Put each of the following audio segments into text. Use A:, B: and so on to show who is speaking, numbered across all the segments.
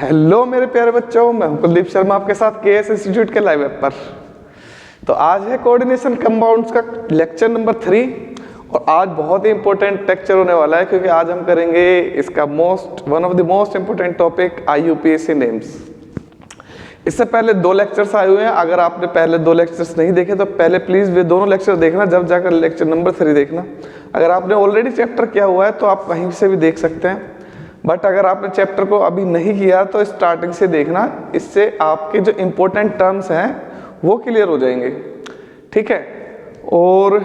A: Hello मेरे प्यारे बच्चों, मैं हूं कुलदीप शर्मा आपके साथ केएस इंस्टीट्यूट के लाइव ऐप पर। तो आज है कोऑर्डिनेशन कंपाउंड्स का लेक्चर नंबर 3 और आज बहुत ही इंपॉर्टेंट लेक्चर होने वाला है क्योंकि आज हम करेंगे इसका one of the most important topic IUPAC names. इससे पहले 2 लेक्चर्स आए हुए हैं। अगर आपने पहले 2 लेक्चर्स नहीं देखे तो पहले प्लीज वे दोनों लेक्चर देखना, जब जाकर लेक्चर नंबर 3 देखना। अगर आपने ऑलरेडी चैप्टर किया हुआ है तो आप कहीं से भी देख सकते हैं, बट अगर आपने चैप्टर को अभी नहीं किया तो स्टार्टिंग से देखना, इससे आपके जो इम्पोर्टेंट टर्म्स हैं वो क्लियर हो जाएंगे, ठीक है। और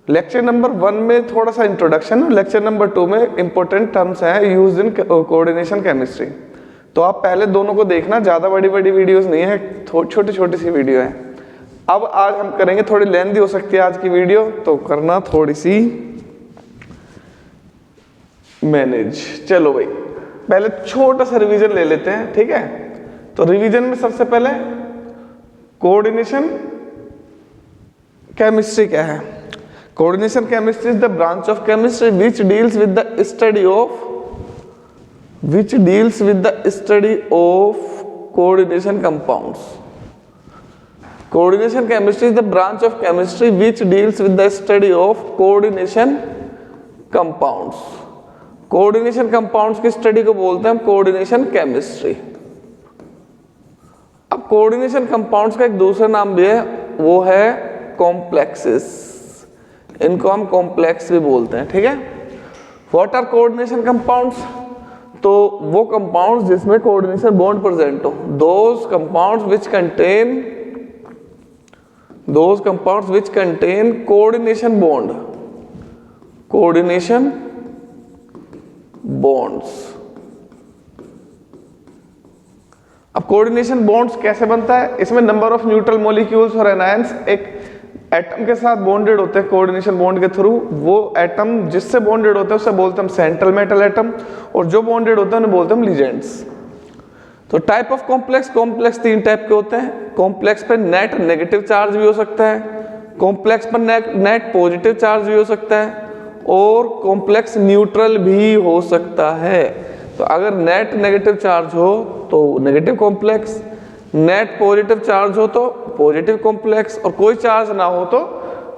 A: लेक्चर नंबर 1 में थोड़ा सा इंट्रोडक्शन और लेक्चर नंबर 2 में इंपॉर्टेंट टर्म्स हैं यूज इन कोऑर्डिनेशन केमिस्ट्री। तो आप पहले दोनों को देखना, ज़्यादा बड़ी बड़ी वीडियोस नहीं है, छोटी छोटी सी वीडियो है। अब आज हम करेंगे, थोड़ी लेंथी हो सकती है आज की वीडियो, तो करना थोड़ी सी मैनेज। चलो भाई, पहले छोटा सा रिवीजन ले लेते हैं, ठीक है। तो रिवीजन में सबसे पहले कोऑर्डिनेशन केमिस्ट्री क्या है। Coordination chemistry is the branch of chemistry which deals with the study of coordination compounds. Coordination chemistry is the branch of chemistry which deals with the study of coordination compounds. Coordination compounds की study को बोलते हैं हम coordination chemistry. अब coordination compounds का एक दूसरा नाम भी है, वो है कॉम्प्लेक्सेस। इनको हम कॉम्प्लेक्स भी बोलते हैं, ठीक है। What are coordination compounds? तो वो कंपाउंड्स जिसमें कोऑर्डिनेशन बॉन्ड प्रेजेंट हो, those compounds which contain coordination bonds। अब कोऑर्डिनेशन बॉन्ड्स कैसे बनता है? इसमें नंबर ऑफ न्यूट्रल मॉलिक्यूल्स और एनायंस एक एटम के साथ बॉन्डेड होते हैं कोऑर्डिनेशन बॉन्ड के थ्रू। वो एटम जिससे बॉन्डेड होते हैं उसे बोलते हैं हम सेंट्रल मेटल एटम, और जो बॉन्डेड होते हैं उन्हें बोलते हैं हम लिगेंड्स। तो टाइप ऑफ कॉम्प्लेक्स 3 टाइप के होते हैं। कॉम्प्लेक्स पे नेट नेगेटिव चार्ज भी हो सकता है, कॉम्प्लेक्स पर नेट पॉजिटिव चार्ज भी हो सकता है, और कॉम्प्लेक्स न्यूट्रल भी हो सकता है। तो अगर नेट नेगेटिव चार्ज हो तो negative complex, net positive charge हो तो पॉजिटिव कॉम्प्लेक्स, और कोई चार्ज ना हो तो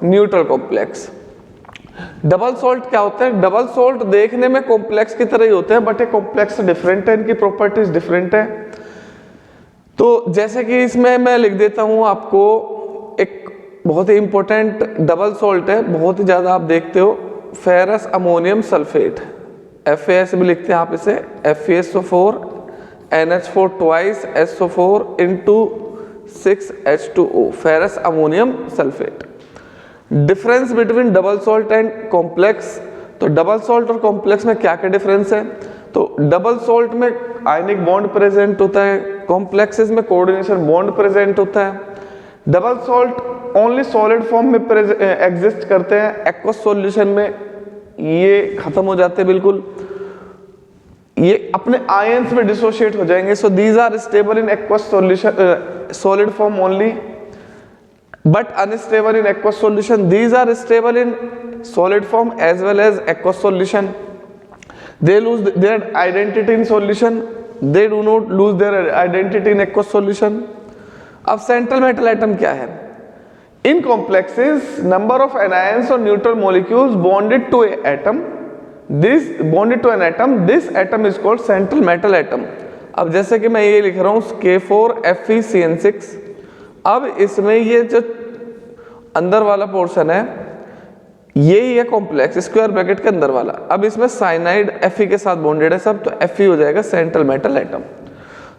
A: न्यूट्रल कॉम्प्लेक्स। डबल सॉल्ट क्या होता है? डबल सॉल्ट देखने में कॉम्प्लेक्स की तरह ही होते हैं, बट ये कॉम्प्लेक्स डिफरेंट है, इनकी प्रॉपर्टीज डिफरेंट है। तो जैसे कि इसमें मैं लिख देता हूं आपको, एक बहुत ही इंपॉर्टेंट डबल सॉल्ट है, बहुत ही ज्यादा आप देखते हो, फेरस अमोनियम सल्फेट, FAS भी लिखते हैं आप इसे, FeSO4 NH4 twice SO4 into 6H2O, ferrous ammonium sulphate. Difference between double salt and complex. तो डबल सॉल्ट और कॉम्प्लेक्स में क्या क्या डिफरेंस है? तो डबल सॉल्ट में आयनिक बॉन्ड प्रेजेंट होता है, कॉम्प्लेक्सेस में कोऑर्डिनेशन बॉन्ड प्रेजेंट होता है। Double salt only solid form में एग्जिस्ट करते हैं, एक्वस सॉल्यूशन में ये खत्म हो जाते हैं बिल्कुल, ये अपने आयंस में डिसोशिएट हो जाएंगे। So these are stable in aqueous solution solid form only, but unstable in aqueous solution. These are stable in solid form as well as aqueous solution. They lose their identity in solution, they do not lose their identity in aqueous solution. अब central metal atom क्या है? In complexes, number of anions or neutral molecules bonded to an atom is called central metal atom. अब जैसे कि मैं ये लिख रहा हूँ K4FeCN6, अब इसमें ये जो अंदर वाला पोर्शन है यही है कॉम्प्लेक्स, स्क्वायर ब्रैकेट के अंदर वाला। अब इसमें साइनाइड Fe के साथ बॉन्डेड है सब, तो Fe हो जाएगा सेंट्रल मेटल एटम।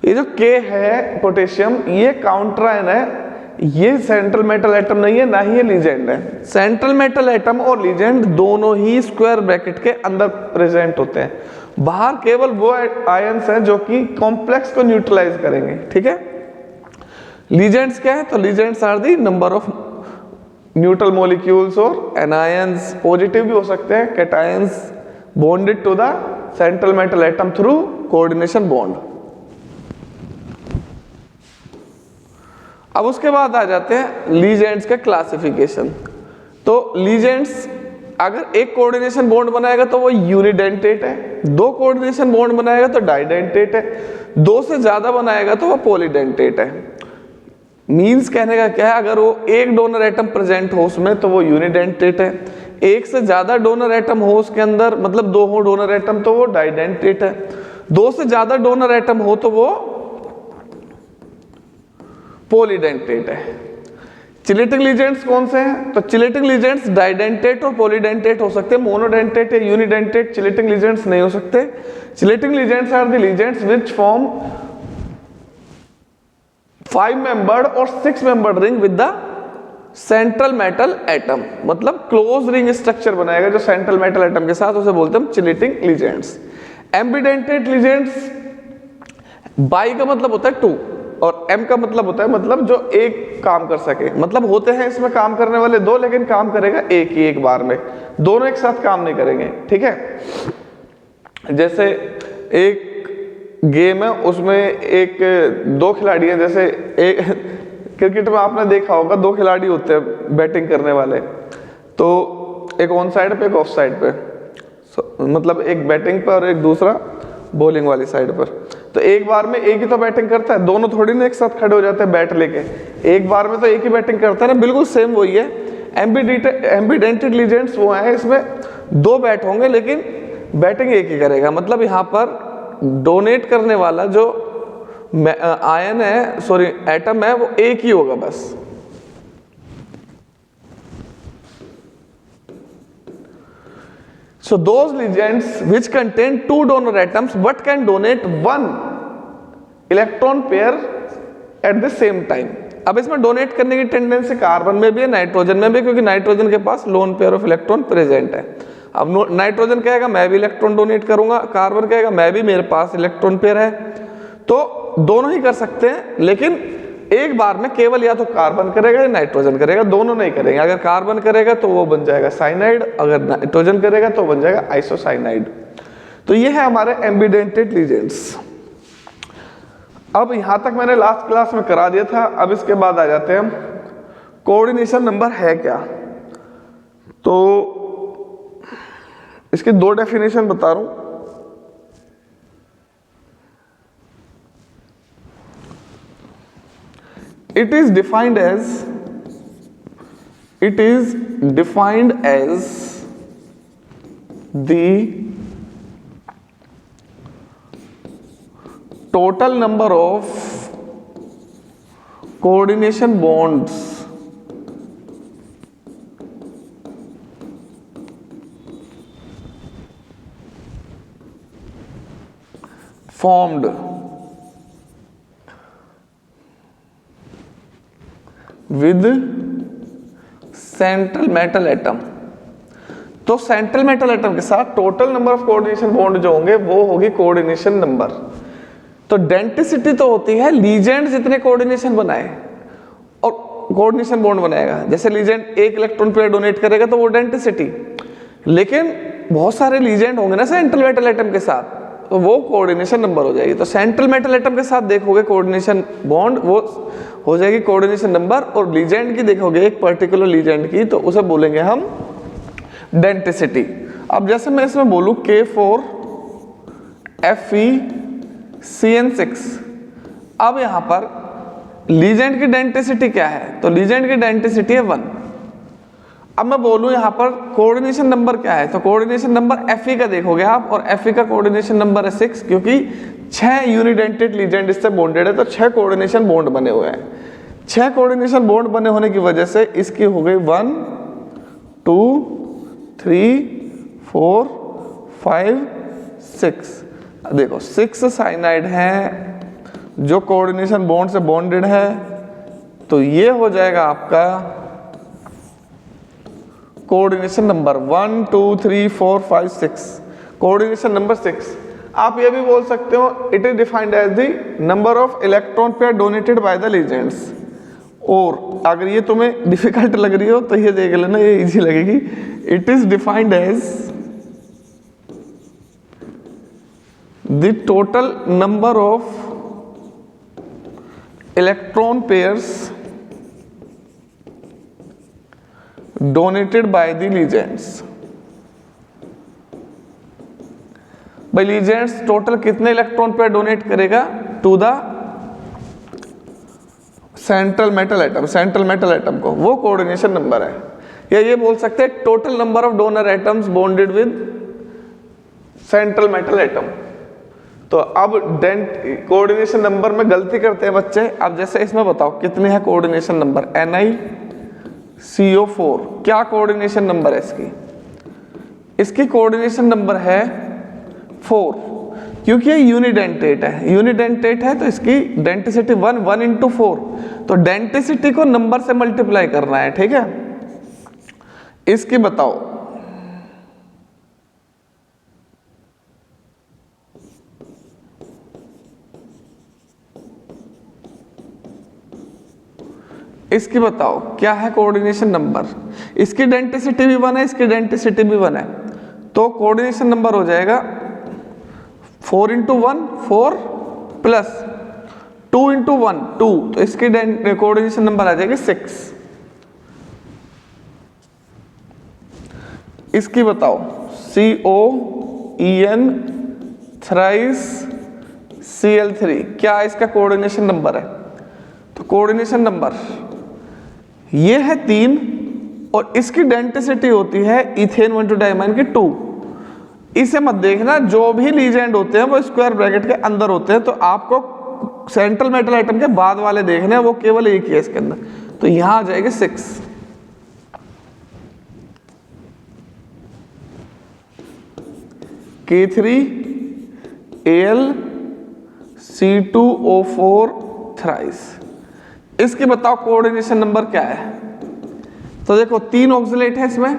A: ये जो K है पोटेशियम, ये काउंटर आयन है, ये सेंट्रल मेटल एटम नहीं है, ना ही ये लीजेंड है। सेंट्रल मेटल एटम और लीजेंड दोनों ही स्क्वायर ब्रैकेट के अंदर प्रेजेंट होते हैं। बाहर केवल वो आयंस हैं जो कि कॉम्प्लेक्स को न्यूट्रलाइज करेंगे, ठीक है। लीजेंड्स क्या है? तो ligands are the number of neutral molecules और एनायंस, पॉजिटिव भी हो सकते हैं, cations bonded to the central metal atom through coordination bond. अब उसके बाद आ जाते हैं लीजेंड्स के क्लासिफिकेशन। तो लीजेंड्स अगर एक कोऑर्डिनेशन बॉन्ड बनाएगा तो वो यूनिडेंटेट है, दो कोऑर्डिनेशन बॉन्ड बनाएगा तो डाइडेंटेट है, दो से ज्यादा बनाएगा तो वो पॉलीडेंटेट है। मींस कहने का क्या है, अगर वो एक डोनर एटम प्रेजेंट हो उसमें तो वो यूनिडेंटेट है, एक से ज्यादा डोनर एटम हो उसके अंदर, मतलब दो हो डोनर एटम तो वो डाइडेंटेट है, दो से ज्यादा डोनर एटम हो तो वो पॉलीडेंटेट है। चिलेटिंग लीजेंड्स कौन से हैं? तो चिलेटिंग लीजेंड्स डाइडेंटेट और पॉलीडेंटेट हो सकते हैं, मोनोडेंटेट या यूनिडेंटेट चिलेटिंग लीजेंड्स नहीं हो सकते। Chelating ligands are the ligands which form 5 membered और 6 membered ring with the central metal atom, मतलब क्लोज रिंग स्ट्रक्चर बनाएगा जो सेंट्रल मेटल एटम के साथ, उसे बोलते हैं चिलेटिंग लीजेंड्स। एम्बिडेंटेट लीजेंड्स, बाई का मतलब होता है 2 और एम का मतलब होता है मतलब जो एक काम कर सके, मतलब होते हैं इसमें काम करने वाले दो लेकिन काम करेगा एक ही एक बार में, दोनों एक साथ काम नहीं करेंगे, ठीक है। जैसे एक गेम है उसमें एक दो खिलाड़ी हैं, जैसे एक क्रिकेट में आपने देखा होगा दो खिलाड़ी होते हैं बैटिंग करने वाले, तो एक ऑन साइड पे एक ऑफ साइड पे, मतलब एक बैटिंग पर और एक दूसरा बॉलिंग वाली साइड पर। तो एक बार में एक ही तो बैटिंग करता है, दोनों थोड़ी ना एक साथ खड़े हो जाते हैं बैट लेके, एक बार में तो एक ही बैटिंग करता है ना, बिल्कुल सेम वही है। एम्बिडेंटेड लीजेंड्स वो हैं इसमें दो बैट होंगे लेकिन बैटिंग एक ही करेगा, मतलब यहाँ पर डोनेट करने वाला जो आयन है, सॉरी एटम है, वो एक ही होगा बस। So those ligands which contain two donor atoms but can donate one electron pair at the same time। अब इसमें डोनेट करने की टेंडेंसी कार्बन में भी है, नाइट्रोजन में भी, क्योंकि नाइट्रोजन के पास lone pair of electron present है। अब नाइट्रोजन कहेगा मैं भी इलेक्ट्रॉन डोनेट करूंगा, कार्बन कहेगा मैं भी, मेरे पास इलेक्ट्रॉन पेयर है, तो दोनों ही कर सकते हैं, लेकिन एक बार में केवल या तो कार्बन करेगा या नाइट्रोजन करेगा, दोनों नहीं करेंगे। अगर कार्बन करेगा तो वो बन जाएगा साइनाइड, अगर नाइट्रोजन करेगा तो बन जाएगा आइसोसाइनाइड। तो ये है हमारे एम्बिडेंटेड लीजेंड्स। अब यहां तक मैंने लास्ट क्लास में करा दिया था, अब इसके बाद आ जाते हैं कोऑर्डिनेशन नंबर है क्या। तो इसकी दो डेफिनेशन बता रहा हूं। It is defined as the total number of coordination bonds formed with central metal atom. तो सेंट्रल मेटल एटम के साथ total number of coordination bond जो होंगे वो होगी कोऑर्डिनेशन नंबर। तो डेंटिसिटी तो होती है लीजेंड जितने कोऑर्डिनेशन बनाए और कोऑर्डिनेशन बॉन्ड बनाएगा। जैसे लीजेंड एक इलेक्ट्रॉन पेयर डोनेट करेगा तो वो डेंटिसिटी, लेकिन बहुत सारे लीजेंड होंगे ना सेंट्रल मेटल एटम के साथ, तो वो कोऑर्डिनेशन नंबर हो जाएगी। तो सेंट्रल मेटल एटम के साथ देखोगे कोऑर्डिनेशन बॉन्ड, वो हो जाएगी कोऑर्डिनेशन नंबर, और लीजेंड की देखोगे एक पर्टिकुलर लीजेंड की, तो उसे बोलेंगे हम डेंटिसिटी। अब जैसे मैं इसमें बोलूं K4FeCN6, अब यहां पर लीजेंड की डेंटिसिटी क्या है? तो लीजेंड की डेंटिसिटी है 1। अब मैं बोलूं यहां पर कोऑर्डिनेशन नंबर क्या है, तो कोऑर्डिनेशन नंबर Fe का देखोगे आप, और Fe का कोऑर्डिनेशन नंबर है 6, क्योंकि 6 यूनिडेंटेड लीजेंड इससे बॉन्डेड है, तो 6 कोऑर्डिनेशन बॉन्ड बने हुए हैं। 6 कोऑर्डिनेशन बॉन्ड बने होने की वजह से इसकी हो गई 1 2 3 4 5 6। देखो 6 साइनाइड हैं जो कोऑर्डिनेशन बॉन्ड से बॉन्डेड है, तो ये हो जाएगा आपका कोऑर्डिनेशन नंबर 1 2 3 4 5 6, कोऑर्डिनेशन नंबर 6। आप ये भी बोल सकते हो it is defined as the number of electron pair donated by the ligands. और अगर ये तुम्हें डिफिकल्ट लग रही हो तो ये देख लेना, ये इजी लगेगी। It is defined as the total number of electron pairs donated by the ligands. भाई लीजेंड्स टोटल कितने इलेक्ट्रॉन पे डोनेट करेगा to the central metal atom, central metal atom को, वो कोऑर्डिनेशन नंबर है। या ये बोल सकते हैं total number of donor atoms bonded with central metal atom. तो अब कोऑर्डिनेशन नंबर में गलती करते हैं बच्चे। अब जैसे इसमें बताओ कितने हैं कोऑर्डिनेशन नंबर, NiCO4 क्या कोऑर्डिनेशन नंबर है इसकी? इसकी कोऑर्डिनेशन नंबर है 4, क्योंकि ये यूनिडेंटेट है। यूनिडेंटेट है तो इसकी डेंटिसिटी 1 into 4, तो डेंटिसिटी को नंबर से मल्टीप्लाई करना है, ठीक है। इसकी बताओ इसकी बताओ क्या है कोऑर्डिनेशन नंबर। इसकी डेंटिसिटी भी 1 है, इसकी डेंटिसिटी भी 1 है, तो कोऑर्डिनेशन नंबर हो जाएगा 4 into 1 4 प्लस 2 into 1 2, तो इसकी कोऑर्डिनेशन नंबर आ जाएगी 6। इसकी बताओ COEN थ्राइस Cl3 क्या इसका कोऑर्डिनेशन नंबर है? तो कोऑर्डिनेशन नंबर ये है 3 और इसकी डेंसिटी होती है इथेन 1,2 डायमाइन की 2। इसे मत देखना, जो भी लीजेंड होते हैं वो स्क्वायर ब्रैकेट के अंदर होते हैं, तो आपको सेंट्रल मेटल आइटम के बाद वाले देखने हैं, वो केवल एक ही है इसके अंदर। तो यहां आ जाएगी 6। K3Al C2O4 thrice. इसकी बताओ कोऑर्डिनेशन नंबर क्या है? तो देखो 3 ऑक्सिलेट है इसमें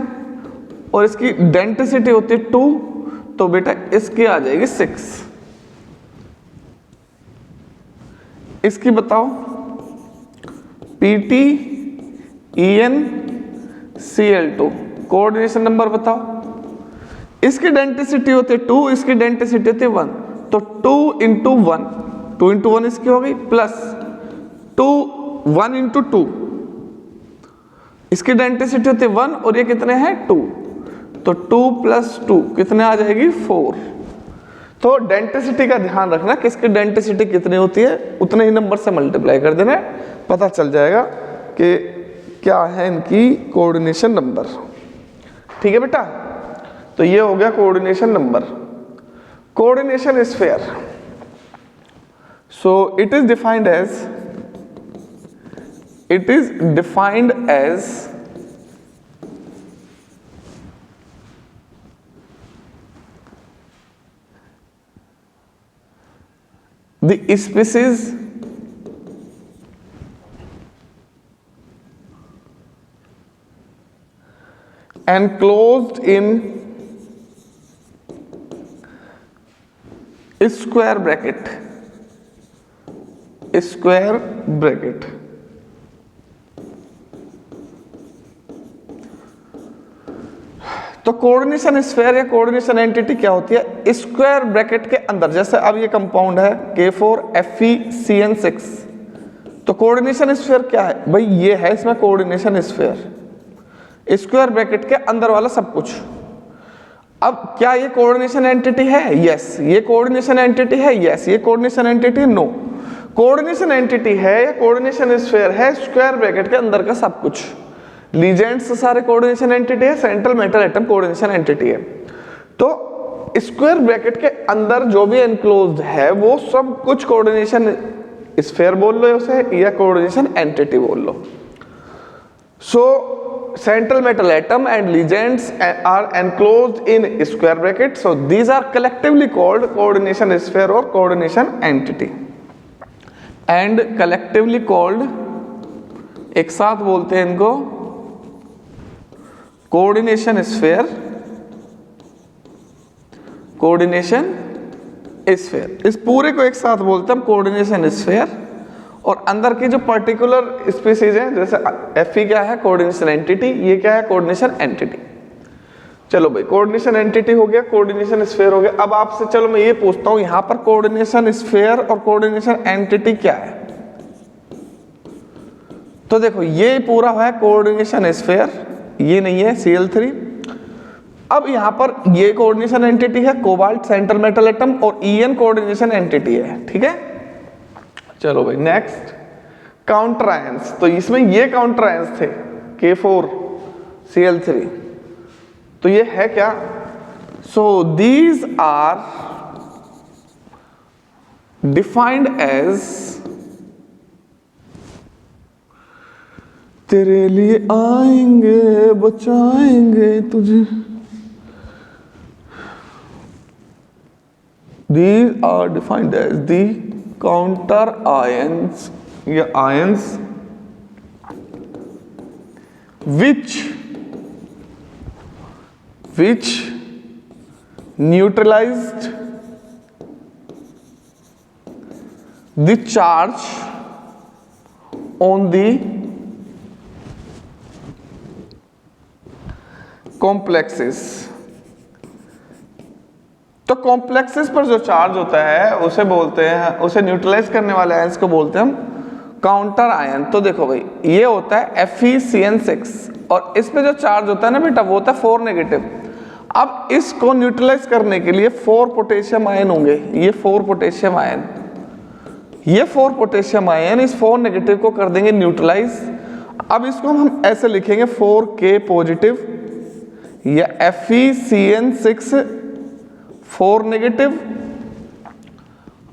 A: और इसकी डेंसिटी होती है 2, तो बेटा इसकी आ जाएगी 6। इसकी बताओ PTEnCl2 कोऑर्डिनेशन नंबर बताओ। इसकी डेंसिटी होती है 2, इसकी डेंसिटी होती है 1, तो 2 into 1 इसकी हो गई प्लस 1 into 2, इसकी डेंसिटी होती है 1 और ये कितने हैं 2, तो 2 + 2 कितने आ जाएगी 4। तो डेंसिटी का ध्यान रखना, किसकी डेंसिटी कितनी होती है उतने ही नंबर से मल्टीप्लाई कर देना, पता चल जाएगा कि क्या है इनकी कोऑर्डिनेशन नंबर। ठीक है बेटा, तो ये हो गया coordination number. Coordination sphere, so it is defined as the species enclosed in square bracket, तो कोऑर्डिनेशन स्फीयर या कोऑर्डिनेशन एंटिटी क्या होती है? स्क्वायर ब्रैकेट के अंदर। जैसे अब ये कंपाउंड है K4FeCN6, तो कोऑर्डिनेशन स्फीयर क्या है भाई? ये है इसमें कोऑर्डिनेशन स्फीयर, स्क्वायर ब्रैकेट के अंदर वाला सब कुछ। अब क्या ये कोऑर्डिनेशन एंटिटी है? यस। ये कोऑर्डिनेशन एंटिटी है? यस। ये कोऑर्डिनेशन एंटिटी है? नो। कोऑर्डिनेशन एंटिटी है या कोऑर्डिनेशन स्फीयर है स्क्वायर ब्रैकेट के अंदर का सब कुछ। लीजेंड्स सारे कोऑर्डिनेशन एंटिटी है, central metal atom coordination entity है। तो स्क्वायर ब्रैकेट के अंदर जो भी एनक्लोज्ड है वो सब कुछ कोऑर्डिनेशन स्फीयर बोल लो उसे, या कोऑर्डिनेशन एंटिटी बोल लो। सो central metal atom and ligands are enclosed in square bracket, so these are collectively called coordination sphere or coordination entity, and collectively called, एक साथ बोलते हैं इनको coordination sphere, coordination sphere। इस पूरे को एक साथ बोलते हैं coordination sphere, और अंदर की जो पर्टिकुलर स्पीसीज हैं, जैसे Fe क्या है? Coordination entity. ये क्या है? Coordination entity. चलो भाई, कोऑर्डिनेशन एंटिटी हो गया, कोऑर्डिनेशन स्फीयर हो गया। अब आपसे चलो मैं ये पूछता हूं, यहां पर कोऑर्डिनेशन स्फीयर और कोऑर्डिनेशन एंटिटी क्या है? तो देखो ये पूरा है कोऑर्डिनेशन स्फीयर, ये नहीं है Cl3। अब यहां पर ये कोऑर्डिनेशन एंटिटी है कोबाल्ट सेंट्रल मेटल एटम, और En कोऑर्डिनेशन एंटिटी है, ठीक है। चलो भाई नेक्स्ट, काउंटर आयंस। तो इसमें ये काउंटर आयंस थे K4Cl3, तो ये है क्या? So these are defined as, तेरे लिए आएंगे बचाएंगे तुझे, these are defined as the counter ions या ions which neutralized the charge on the complexes। तो कॉम्प्लेक्सेस पर जो चार्ज होता है उसे बोलते हैं, उसे न्यूट्रलाइज करने वाले आयंस को बोलते हैं हम काउंटर आयन। तो देखो भाई ये होता है FeCN6, और इस पे जो चार्ज होता है ना बेटा वो होता है 4 नेगेटिव। अब इसको न्यूट्रलाइज करने के लिए 4 पोटेशियम आयन होंगे, ये 4 पोटेशियम आयन, ये 4 पोटेशियम आयन इस 4 नेगेटिव को कर देंगे न्यूट्रलाइज। अब इसको हम ऐसे लिखेंगे 4K पॉजिटिव या FeCN6 4 नेगेटिव।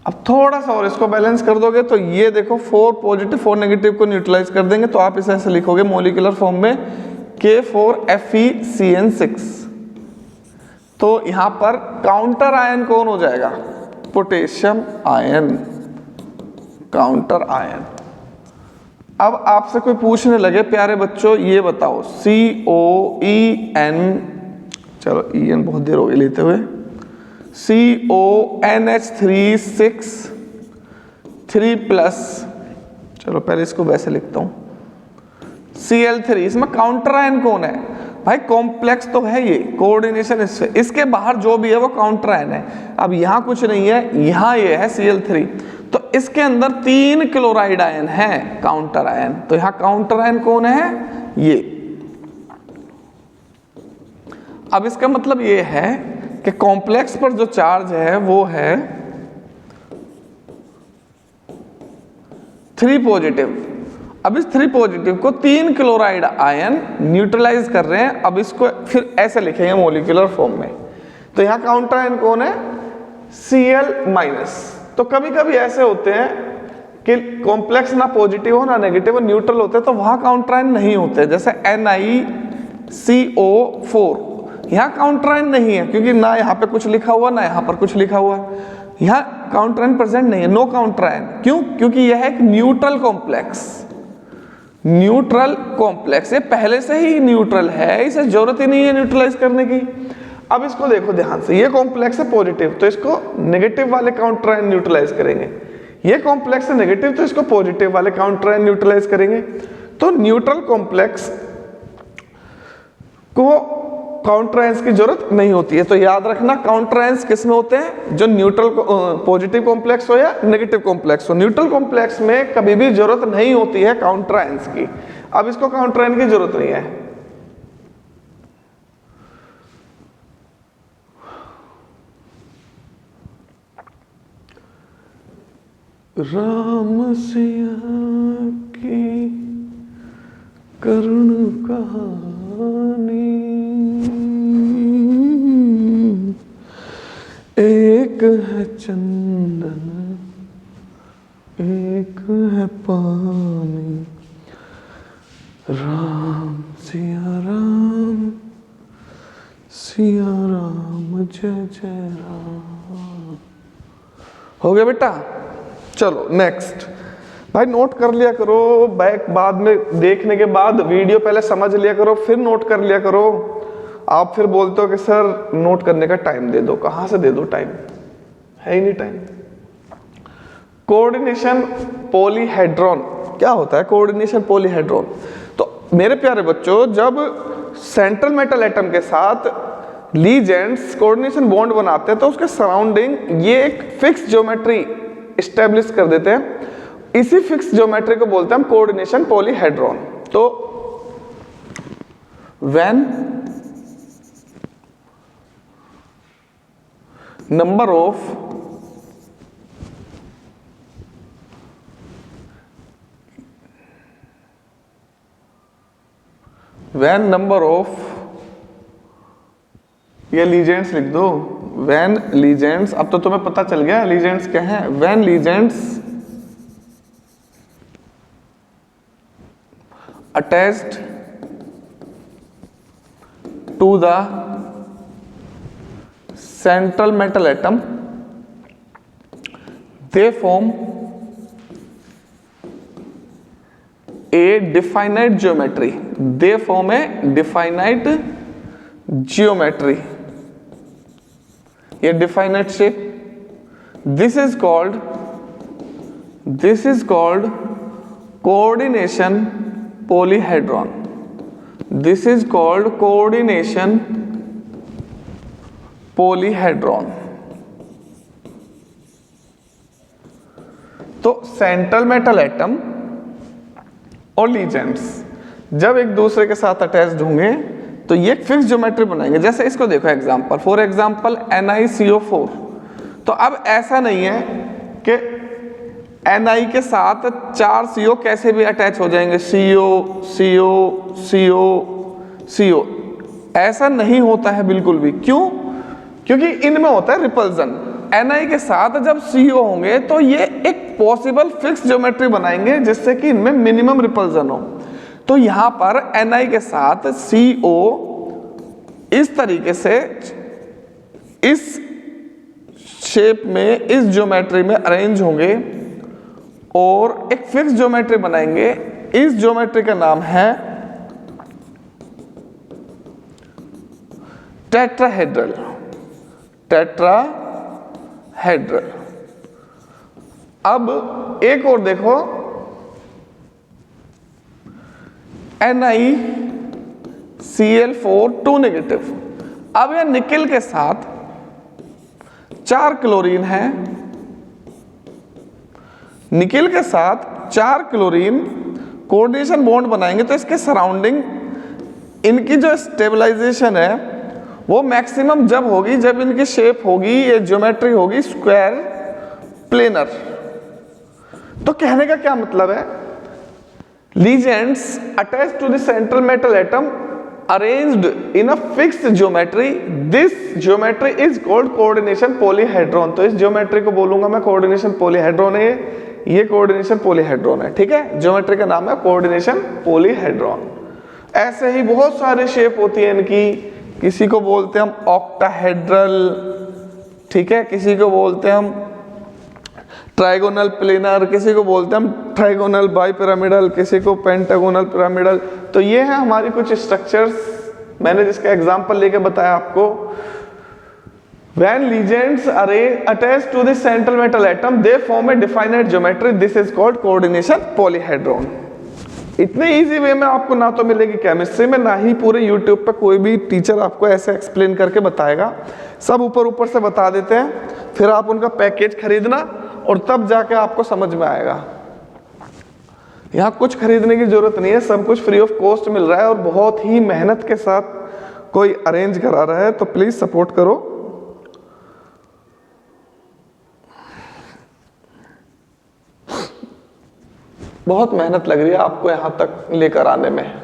A: अब थोड़ा सा और इसको बैलेंस कर दोगे तो ये देखो 4 पॉजिटिव 4 नेगेटिव को न्यूट्रलाइज कर देंगे, तो आप इसे ऐसे लिखोगे मॉलिक्यूलर फॉर्म में K4FeCN6। तो यहां पर काउंटर आयन कौन हो जाएगा? Potassium ion, counter ion. अब आपसे कोई पूछने लगे प्यारे बच्चों ये बताओ COEN, चलो EN बहुत देर हो गई लेते हुए, CONH3 3+, चलो पहले इसको वैसे लिखता हूं Cl3, इसमें काउंटर आयन कौन है भाई? कॉम्प्लेक्स तो है ये, कोऑर्डिनेशन इसके बाहर जो भी है वो काउंटर आयन है। अब यहां कुछ नहीं है, यहां ये है Cl3, तो इसके अंदर 3 क्लोराइड आयन है काउंटर आयन। तो यहां काउंटर आयन कौन है? ये। अब इसका मतलब ये है कि कॉम्प्लेक्स पर जो चार्ज है वो है 3 पॉजिटिव। अब इस 3 पॉजिटिव को 3 क्लोराइड आयन न्यूट्रलाइज कर रहे हैं। अब इसको फिर ऐसे लिखेंगे मॉलिक्यूलर फॉर्म में, तो यहां काउंटर आयन कौन है? Cl-। तो कभी कभी ऐसे होते हैं कि कॉम्प्लेक्स ना पॉजिटिव हो ना नेगेटिव हो, न्यूट्रल होते हैं, तो वहां काउंटर आयन नहीं होते। जैसे NiCO4, यहाँ काउंटर आयन नहीं है क्योंकि ना यहाँ पे कुछ लिखा हुआ ना यहाँ पर कुछ लिखा हुआ, यहाँ काउंटर आयन प्रेजेंट नहीं है, नो काउंटर आयन। क्यों? क्योंकि यह है एक न्यूट्रल कॉम्प्लेक्स, न्यूट्रल कॉम्प्लेक्स, ये पहले से ही न्यूट्रल है, इसे जरूरत ही नहीं है न्यूट्रलाइज करने की। अब इसको देखो ध्यान से, ये कॉम्प्लेक्स है पॉजिटिव, तो इसको नेगेटिव वाले काउंटर आयन न्यूट्रलाइज करेंगे। ये कॉम्प्लेक्स है नेगेटिव, तो इसको पॉजिटिव वाले काउंटर आयन न्यूट्रलाइज करेंगे। तो न्यूट्रल कॉम्प्लेक्स को काउंटर आयंस की जरूरत नहीं होती है। तो याद रखना काउंटर आयंस किस में होते हैं? जो न्यूट्रल पॉजिटिव कॉम्प्लेक्स हो या नेगेटिव कॉम्प्लेक्स हो। न्यूट्रल कॉम्प्लेक्स में कभी भी जरूरत नहीं होती है काउंटर आयंस की। अब इसको काउंटर आयन की जरूरत नहीं है। राम सिया की करुण कहानी, एक है चंदन एक है पानी, राम सिया राम जय जय राम। हो गया बेटा? चलो नेक्स्ट। भाई नोट कर लिया करो, बैक बाद में देखने के बाद वीडियो पहले समझ लिया करो, फिर नोट कर लिया करो। आप फिर बोलते हो कि सर नोट करने का टाइम दे दो। कहां से दे दो टाइम? है ही नहीं टाइम। कोऑर्डिनेशन पॉलीहेड्रॉन क्या होता है? कोऑर्डिनेशन पॉलीहेड्रॉन, तो मेरे प्यारे बच्चों जब सेंट्रल मेटल एटम के साथ लीजेंड्स कोऑर्डिनेशन बॉन्ड बनाते हैं तो उसके सराउंडिंग ये एक फिक्स ज्योमेट्री एस्टेब्लिश कर देते हैं। इसी फिक्स ज्योमेट्री को बोलते हैं हम कोऑर्डिनेशन पॉलीहेड्रॉन। तो when number of when number of, ये लीजेंड्स लिख दो, when लीजेंड्स, अब तो तुम्हें पता चल गया लीजेंड्स क्या है। when legends attached to the central metal atom, they form a definite geometry, they form a definite geometry, a definite shape. This is called coordination polyhedron. This is called coordination polyhedron. तो central metal atom और legends जब एक दूसरे के साथ attached होंगे तो ये एक फिक्स ज्योमेट्री बनाएंगे। जैसे इसको देखो एग्जांपल, फॉर एग्जांपल NiCO4। तो अब ऐसा नहीं है कि Ni के साथ 4 CO कैसे भी अटैच हो जाएंगे, CO, ऐसा नहीं होता है बिल्कुल भी। क्यों? क्योंकि इनमें होता है रिपल्जन। Ni के साथ जब CO होंगे तो ये एक पॉसिबल फिक्स ज्योमेट्री बनाएंगे जिससे कि इनमें मिनिमम रिपल्जन हो। तो यहां पर Ni के साथ CO इस तरीके से इस शेप में, इस ज्योमेट्री में अरेंज होंगे और एक फिक्स ज्योमेट्री बनाएंगे। इस ज्योमेट्री का नाम है टेट्राहेड्रल। अब एक और देखो, NiCl4 2 नेगेटिव। अब यह निकेल के साथ 4 क्लोरीन है, निकेल के साथ 4 क्लोरीन कोऑर्डिनेशन बॉन्ड बनाएंगे तो इसके सराउंडिंग इनकी जो स्टेबलाइजेशन है वो मैक्सिमम जब होगी जब इनकी शेप होगी, ये ज्योमेट्री होगी स्क्वायर प्लेनर। तो कहने का क्या मतलब है, ligands attached to the central metal atom arranged in a fixed geometry, this geometry is called coordination polyhedron। तो इस ज्योमेट्री को बोलूंगा मैं कोऑर्डिनेशन पॉलीहेड्रॉन है, ये कोऑर्डिनेशन पॉलीहेड्रॉन है, ठीक है। ज्योमेट्री का नाम है कोऑर्डिनेशन पॉलीहेड्रॉन। ऐसे ही बहुत सारे शेप होती है इनकी, किसी को बोलते हैं हम ऑक्टाहेड्रल, ठीक है, किसी को बोलते हैं हम ट्राइगोनल प्लेनर, किसी को बोलते हैं हम ट्राइगोनल बाइपिरामिडल, किसी को पेंटागोनल पिरामिडल। तो ये है हमारी कुछ स्ट्रक्चर्स, मैंने जिसका एग्जांपल लेके बताया आपको। When legends are attached to the central metal atom, they form a definite geometry. This is called coordination polyhedron। इतने इजी वे में आपको ना तो मिलेगी केमिस्ट्री में, ना ही पूरे यूट्यूब पे कोई भी टीचर आपको ऐसे एक्सप्लेन करके बताएगा। सब ऊपर से बता देते हैं, फिर आप उनका पैकेज खरीदना और तब जाके आपको समझ में आएगा। यहाँ कुछ खरीदने की जरूरत नहीं है, सब कुछ फ्री ऑफ कॉस्ट मिल रहा है और बहुत ही मेहनत के साथ कोई अरेंज करा रहा है। तो प्लीज सपोर्ट करो। बहुत मेहनत लग रही है आपको यहाँ तक लेकर आने में,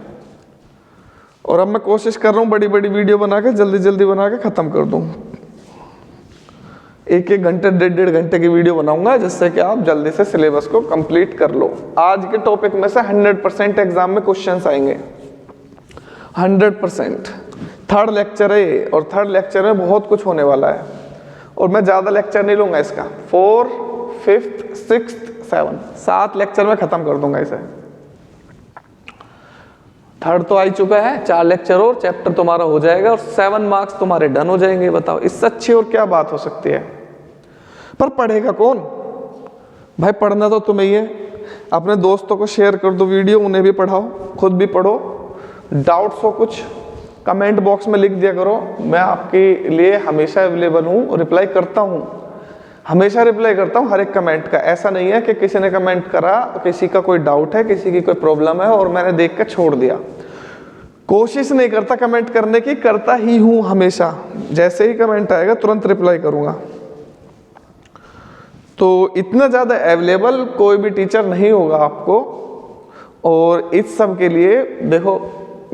A: और अब मैं कोशिश कर रहा हूँ बड़ी बड़ी वीडियो बना के जल्दी बना के खत्म कर दूं। 1-1 घंटे 1.5 घंटे की वीडियो बनाऊंगा जिससे कि आप जल्दी से सिलेबस को कंप्लीट कर लो। आज के टॉपिक में से 100% एग्जाम में क्वेश्चंस आएंगे, 100%। थर्ड लेक्चर है ये, और थर्ड लेक्चर में बहुत कुछ होने वाला है, और मैं ज़्यादा लेक्चर नहीं लूँगा इसका। 4, 5th, 6th, 7 7 लेक्चर में ख़त्म कर दूंगा इसे। थर्ड तो आ ही चुका है, 4 लेक्चर और चैप्टर तुम्हारा हो जाएगा और 7 मार्क्स तुम्हारे डन हो जाएंगे। बताओ इससे अच्छी और क्या बात हो सकती है। पर पढ़ेगा कौन भाई? पढ़ना तो तुम्हें ही है। अपने दोस्तों को शेयर कर दो वीडियो, उन्हें भी पढ़ाओ, खुद भी पढ़ो। डाउट्स हो कुछ कमेंट बॉक्स में लिख दिया करो, मैं आपके लिए हमेशा अवेलेबल हूँ, रिप्लाई करता हूँ, हमेशा रिप्लाई करता हूँ हर एक कमेंट का। ऐसा नहीं है कि किसी ने कमेंट करा, किसी का कोई डाउट है, किसी की कोई प्रॉब्लम है और मैंने देख कर छोड़ दिया। कोशिश नहीं करता कमेंट करने की, करता ही हूँ हमेशा। जैसे ही कमेंट आएगा तुरंत रिप्लाई करूँगा। तो इतना ज़्यादा अवेलेबल कोई भी टीचर नहीं होगा आपको, और इस सब के लिए देखो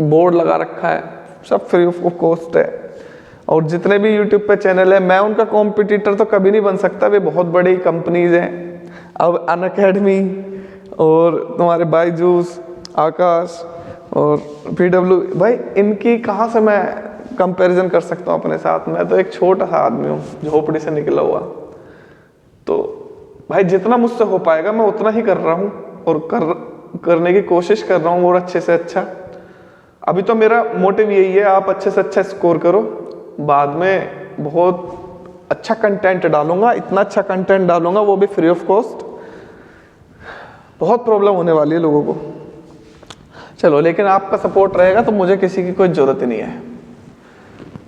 A: बोर्ड लगा रखा है, सब फ्री ऑफ कॉस्ट है। और जितने भी यूट्यूब पे चैनल है, मैं उनका कॉम्पिटिटर तो कभी नहीं बन सकता, वे बहुत बड़ी कंपनीज हैं। अब अनअकैडमी और तुम्हारे बायजूस, आकाश और PW, भाई इनकी कहाँ से मैं कंपैरिजन कर सकता हूँ अपने साथ? मैं तो एक छोटा सा आदमी हूँ, झोपड़ी से निकला हुआ। तो भाई जितना मुझसे हो पाएगा मैं उतना ही कर रहा हूँ, और करने की कोशिश कर रहा हूँ और अच्छे से अच्छा। अभी तो मेरा मोटिव यही है, आप अच्छे से अच्छा स्कोर करो, बाद में बहुत अच्छा कंटेंट डालूंगा, इतना अच्छा कंटेंट डालूंगा वो भी फ्री ऑफ कॉस्ट। बहुत प्रॉब्लम होने वाली है लोगों को, चलो लेकिन आपका सपोर्ट रहेगा तो मुझे किसी की कोई जरूरत ही नहीं है।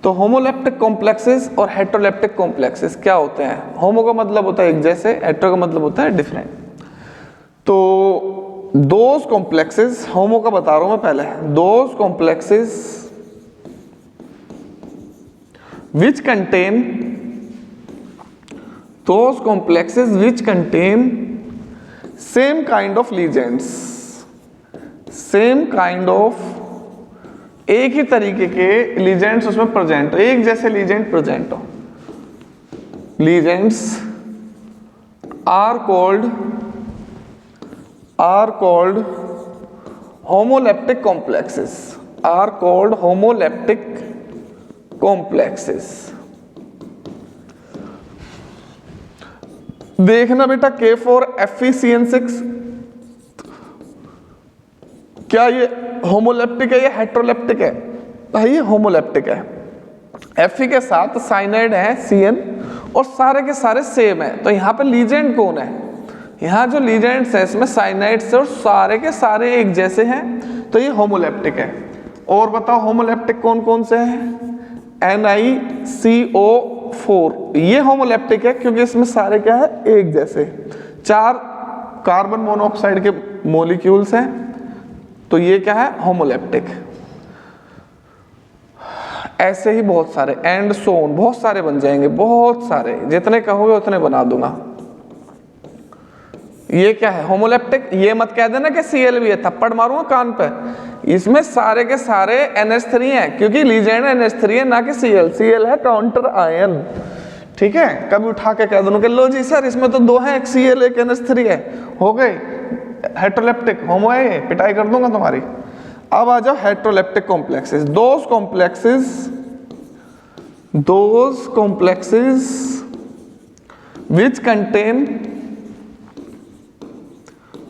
A: तो होमोलेप्टिक कॉम्प्लेक्सेस और हेटेरोलेप्टिक कॉम्प्लेक्सेस क्या होते हैं? होमो का मतलब होता है एक जैसे, हेटेरो का मतलब होता है डिफरेंट। तो दोज कॉम्प्लेक्सेस, होमो का बता रहा हूं मैं पहले, those complexes which contain same kind of ligands, same kind of, एक ही तरीके के ligands उसमें प्रेजेंट हो, एक जैसे लीजेंड प्रेजेंट हो। ligands are called homoleptic complexes, are called homoleptic complexes। देखना बेटा K4FeCN6, क्या ये होमोलेप्टिक है या हेटेरोलेप्टिक है? भाई ये होमोलेप्टिक है। Fe के साथ साइनाइड है Cn, और सारे के सारे सेम है। तो यहाँ पे लीजेंड कौन है? यहाँ जो लीजेंड्स है इसमें साइनाइड्स और सारे के सारे एक जैसे हैं, तो ये होमोलेप्टिक है। और बताओ होमोलेप्टिक कौन कौन से हैं? NiCO4, ये होमोलेप्टिक है क्योंकि इसमें सारे क्या है, एक जैसे। 4 कार्बन मोनोऑक्साइड के मॉलिक्यूल्स हैं, तो ये क्या है, होमोलेप्टिक। ऐसे ही बहुत सारे, एंड सोन, बहुत सारे बन जाएंगे, बहुत सारे, जितने कहोगे उतने बना दूंगा। ये क्या है, होमोलेप्टिक। ये मत कह देना कि Cl भी है, थप्पड़ मारूंगा कान पे। इसमें सारे के सारे NH3 हैं, क्योंकि लीजेंड NH3 है ना कि Cl है काउंटर आयन, ठीक है। कभी उठा के कह दूं कि लो जी सर इसमें तो 2 हैं, एक Cl एक NH3 है, हो गई हेटेरोलेप्टिक, होमो है ये, पिटाई कर दूंगा तुम्हारी। अब आ जाओ heteroleptic complexes. Those complexes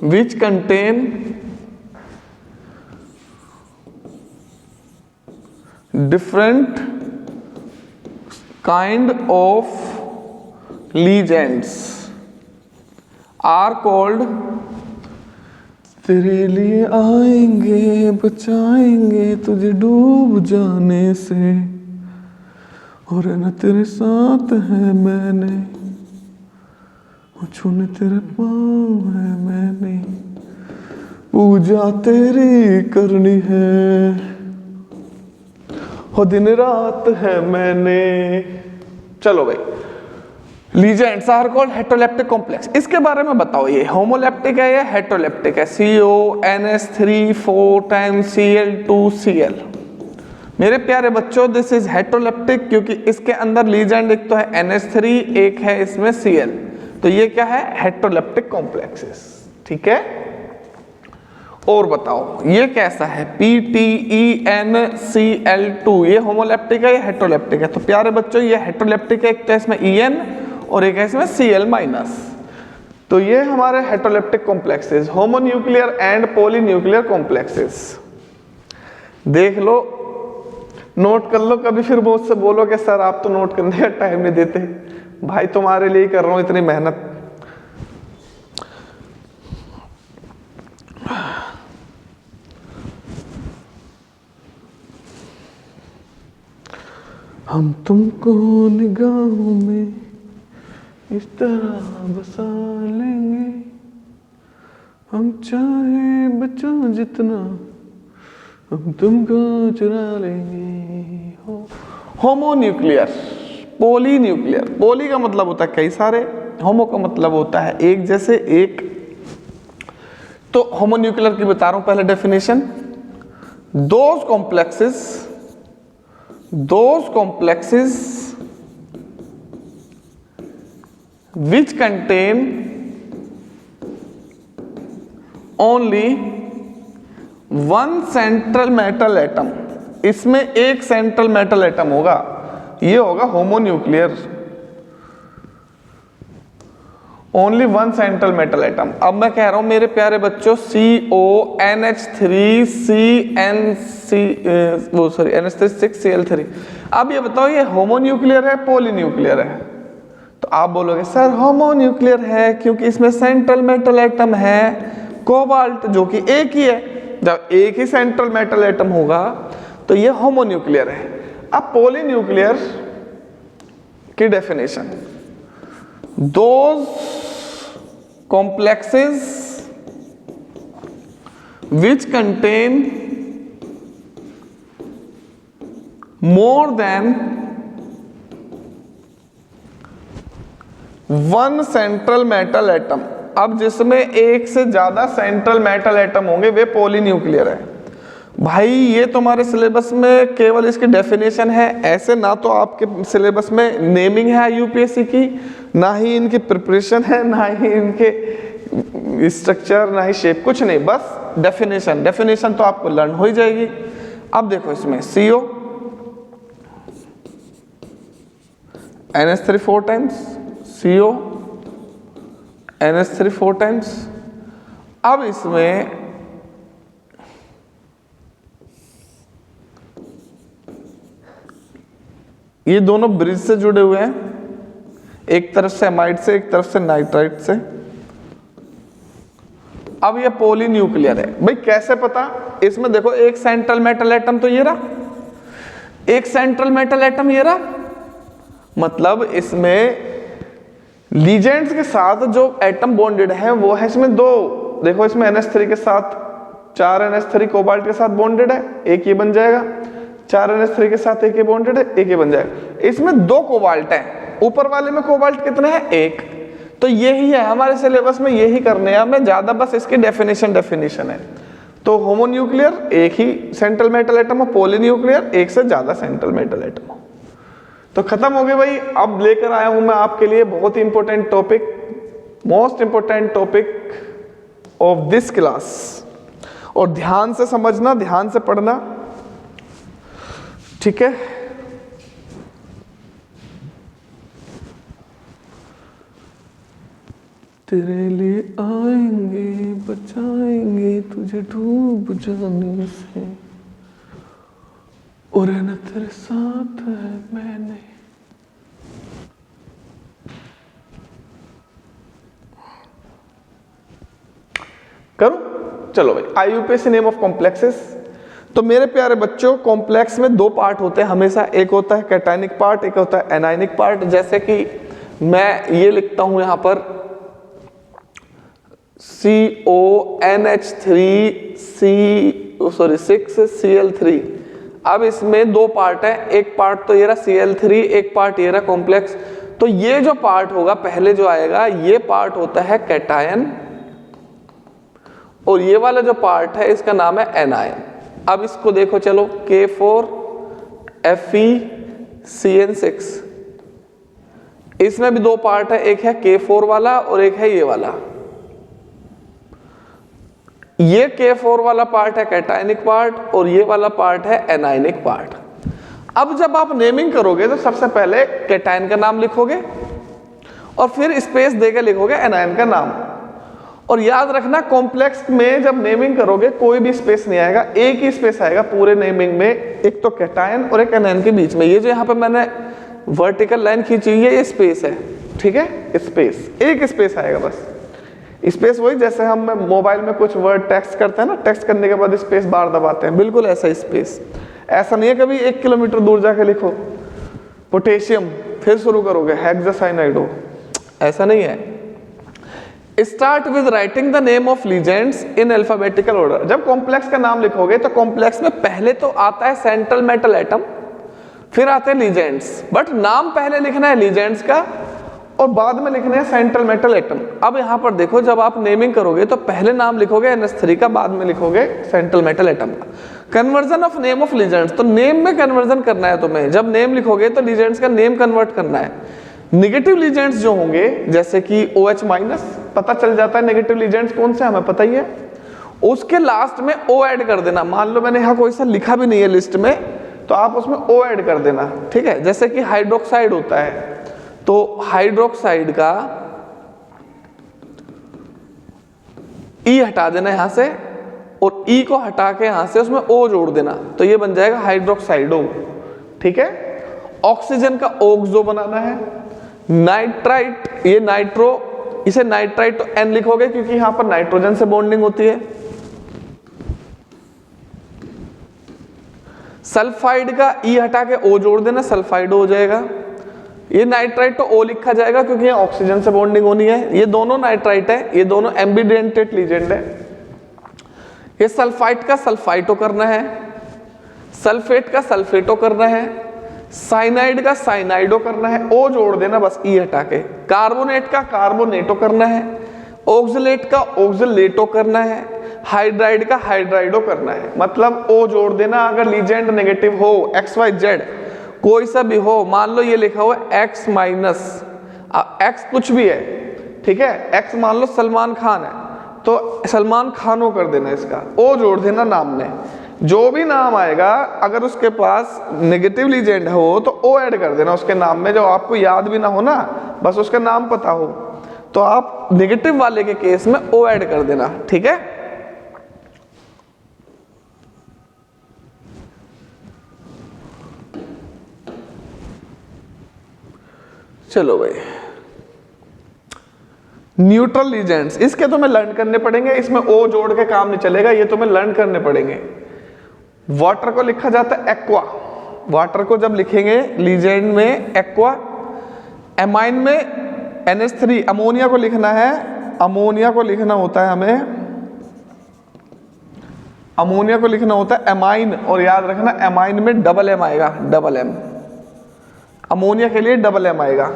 A: which contain different kind of ligands are called, तेरे लिए आएंगे बचाएंगे तुझे डूब जाने से, और न तेरे साथ है मैंने, छूने तेरे पाँव है मैंने, पूजा तेरी करनी है, हो दिन रात है मैंने। चलो भाई, ligands are called heteroleptic complex. इसके बारे में बताओ, ये होमोलेप्टिक है या हेटेरोलेप्टिक है? CONH3 4 times Cl2Cl। मेरे प्यारे बच्चों, दिस इज हेटेरोलेप्टिक क्योंकि इसके अंदर लीजेंड एक तो है NH3, एक है इसमें Cl, तो ये क्या है, हेटेरोलेप्टिक कॉम्प्लेक्सेस, ठीक है। और बताओ ये कैसा है, PTENCl2, ये होमोलेप्टिक है या हेटेरोलेप्टिक है? तो प्यारे बच्चों ये हेटेरोलेप्टिक है, एक तो इसमें En और एक है इसमें Cl-। तो ये हमारे heteroleptic complexes, homonuclear and polynuclear complexes. देख लो, नोट कर लो, कभी फिर मुझसे बोलो कि सर आप तो नोट करने का टाइम नहीं देते। भाई तुम्हारे लिए कर रहा हूं इतनी मेहनत। हम तुमको निगाहों में इस तरह बसा लेंगे, हम चाहे बचा जितना हम तुमको चुरा लेंगे। होमोन्यूक्लियर, पॉलीन्यूक्लियर, पॉली का मतलब होता है कई सारे, होमो का मतलब होता है एक जैसे, एक। तो होमोन्यूक्लियर की बता रहा हूं पहले definition. Those complexes which contain only one central metal atom, इसमें एक सेंट्रल मेटल एटम होगा, ये होगा homonuclear. Only one central metal atom. अब मैं कह रहा हूं मेरे प्यारे बच्चों, NH3 अब ये बताओ ये होमोन्यूक्लियर है पॉलीन्यूक्लियर है? तो आप बोलोगे सर होमोन्यूक्लियर है क्योंकि इसमें सेंट्रल मेटल एटम है कोबाल्ट, जो कि एक ही है। जब एक ही सेंट्रल मेटल एटम होगा तो ये होमोन्यूक्लियर है। अब पॉलीन्यूक्लियर की definition, those complexes which contain more than one central metal atom। अब जिसमें एक से ज्यादा सेंट्रल मेटल एटम होंगे वे पॉलीन्यूक्लियर है। भाई ये तुम्हारे सिलेबस में केवल इसकी डेफिनेशन है, ऐसे ना तो आपके सिलेबस में नेमिंग है यूपीएससी की, ना ही इनकी प्रिपरेशन है, ना ही इनके स्ट्रक्चर, ना ही शेप, कुछ नहीं, बस डेफिनेशन। डेफिनेशन तो आपको लर्न हो ही जाएगी। अब देखो इसमें CO NH3 4 times, CO NH3 4 times. अब इसमें ये दोनों ब्रिज से जुड़े हुए हैं, एक तरफ से एमाइड से, एक तरफ से नाइट्राइट से। अब ये पॉलीन्यूक्लियर है। भाई कैसे पता? इसमें देखो एक सेंट्रल मेटल एटम तो ये रहा, एक सेंट्रल मेटल एटम ये रहा, मतलब इसमें लीजेंड्स के साथ जो एटम बॉन्डेड है वो है इसमें दो। देखो इसमें NH3 के साथ 4 NH3 कोबाल्ट के साथ बॉन्डेड है, एक ये बन जाएगा। 4 NH3 के साथ एक ये बॉन्डेड है, एक ये बन जाएगा। इसमें दो कोबाल्ट हैं, ऊपर वाले में कोबाल्ट कितने हैं? एक। तो यही है हमारे सिलेबस में, यही करने हैं हमें ज्यादा, बस इसकी डेफिनेशन है। तो होमोन्यूक्लियर एक ही सेंट्रल मेटल एटम हो, पॉलीन्यूक्लियर एक से ज्यादा सेंट्रल मेटल एटम हो। तो खत्म हो गए भाई। अब लेकर आया हूं मैं आपके लिए बहुत ही important topic, most important topic of this class, और ध्यान से समझना, ध्यान से पढ़ना, ठीक है? तेरे लिए आएंगे बचाएंगे तुझे डूब जाने से, और न तेरे साथ है मैंने। करूं? चलो भाई, IUPAC नेम ऑफ कॉम्प्लेक्सेस। तो मेरे प्यारे बच्चों, कॉम्प्लेक्स में दो पार्ट होते हैं हमेशा, एक होता है कैटायनिक पार्ट, एक होता है एनायनिक पार्ट। जैसे कि मैं ये लिखता हूं यहां पर CONH3 अब इसमें दो पार्ट है, एक पार्ट तो ये रहा Cl3, एक पार्ट ये रहा कॉम्प्लेक्स। तो ये जो पार्ट होगा पहले जो आएगा, ये पार्ट होता है कैटायन, और ये वाला जो पार्ट है इसका नाम है एनायन। अब इसको देखो, चलो K4FeCN6, इसमें भी दो पार्ट है, एक है K4 वाला और एक है ये वाला। ये K4 वाला पार्ट है कैटायनिक पार्ट, और ये वाला पार्ट है एनायनिक पार्ट। अब जब आप नेमिंग करोगे तो सबसे पहले कैटायन का नाम लिखोगे और फिर स्पेस देके लिखोगे एनायन का नाम। और याद रखना, कॉम्प्लेक्स में जब नेमिंग करोगे कोई भी स्पेस नहीं आएगा, एक ही स्पेस आएगा पूरे नेमिंग में, एक तो कैटायन और एक एनायन के बीच में। ये जो यहाँ पे मैंने वर्टिकल लाइन खींची हुई है, ये स्पेस है, ठीक है? स्पेस, एक स्पेस आएगा बस। स्पेस वही जैसे हम मोबाइल में कुछ वर्ड टेक्स्ट करते हैं ना, टेक्स्ट करने के बाद स्पेस बार दबाते हैं, बिल्कुल ऐसा स्पेस। ऐसा नहीं है कभी 1 किलोमीटर दूर जाके लिखो पोटेशियम, फिर शुरू करोगे हेक्सासाइनाइड, ऐसा नहीं है। Start with writing the name of legends in alphabetical order. जब कॉम्प्लेक्स का नाम लिखोगे तो कॉम्प्लेक्स में पहले तो आता है सेंट्रल मेटल एटम, फिर आते हैं लीजेंड्स, बट नाम पहले लिखना है लीजेंड्स का, और बाद में लिखने हैं सेंट्रल मेटल एटम। अब यहाँ पर देखो, जब आप नेमिंग करोगे तो पहले नाम लिखोगे NH3 का, बाद में लिखोगे सेंट्रल मेटल एटम का। Conversion of name of legends, तो नेम में कन्वर्जन करना है तुम्हें। जब नेम लिखोगे तो लीजेंड्स का नेम कन्वर्ट करना है। निगेटिव लीजेंड्स जो होंगे जैसे कि OH-, पता चल जाता है नेगेटिव लीजेंड्स कौन से, हमें पता ही है। उसके लास्ट में O ऐड कर देना। मान लो मैंने यहाँ कोई सा लिखा भी नहीं है लिस्ट में, तो आप उसमें O ऐड कर देना, ठीक है। जैसे कि हाइड्रोक्साइड होता है, तो हाइड्रोक्साइड का E हटा देना यहां से, और E को हटा के यहां से उसमें O जोड़ देना, तो ये बन जाएगा हाइड्रोक्साइडो, ठीक है। ऑक्सीजन का ऑक्सो बनाना है। नाइट्राइट, ये नाइट्रो, इसे नाइट्राइट तो N लिखोगे क्योंकि यहां पर नाइट्रोजन से बॉन्डिंग होती है। सल्फाइड का E हटा के O जोड़ देना, सल्फाइडो हो जाएगा। ये नाइट्राइट तो O लिखा जाएगा क्योंकि यहाँ ऑक्सीजन से बॉन्डिंग होनी है। ये दोनों नाइट्राइट है, ये दोनों एम्बिडेंटेड लीजेंड है। ये सल्फाइट का सल्फाइटो करना है, सल्फेट का सल्फेटो करना है, साइनाइड का साइनाइडो करना है, O जोड़ देना बस E हटा के। कार्बोनेट का कार्बोनेटो करना है, ऑक्सलेट का ऑक्सलेटो करना है, हाइड्राइड का हाइड्राइडो करना है। मतलब O जोड़ देना अगर लीजेंड नेगेटिव हो, XYZ कोई सा भी हो। मान लो ये लिखा हुआ X-, X कुछ भी है, ठीक है। X मान लो सलमान खान है, तो सलमान खानो कर देना, इसका O जोड़ देना नाम में। जो भी नाम आएगा अगर उसके पास नेगेटिव लीजेंड हो तो O ऐड कर देना उसके नाम में। जो आपको याद भी ना हो ना, बस उसका नाम पता हो, तो आप नेगेटिव वाले के केस में O ऐड कर देना, ठीक है। चलो भाई, न्यूट्रल लीजेंड्स, इसके तुम्हें लर्न करने पड़ेंगे। इसमें O जोड़ के काम नहीं चलेगा, ये तुम्हें लर्न करने पड़ेंगे। वाटर को लिखा जाता है एक्वा। वाटर को जब लिखेंगे लीजेंड में एक्वा। एमाइन में NH3। अमोनिया को लिखना है, अमोनिया को लिखना होता है हमें, अमोनिया को लिखना होता है एमाइन। और याद रखना एमाइन में डबल M आएगा, डबल M। अमोनिया के लिए डबल M आएगा।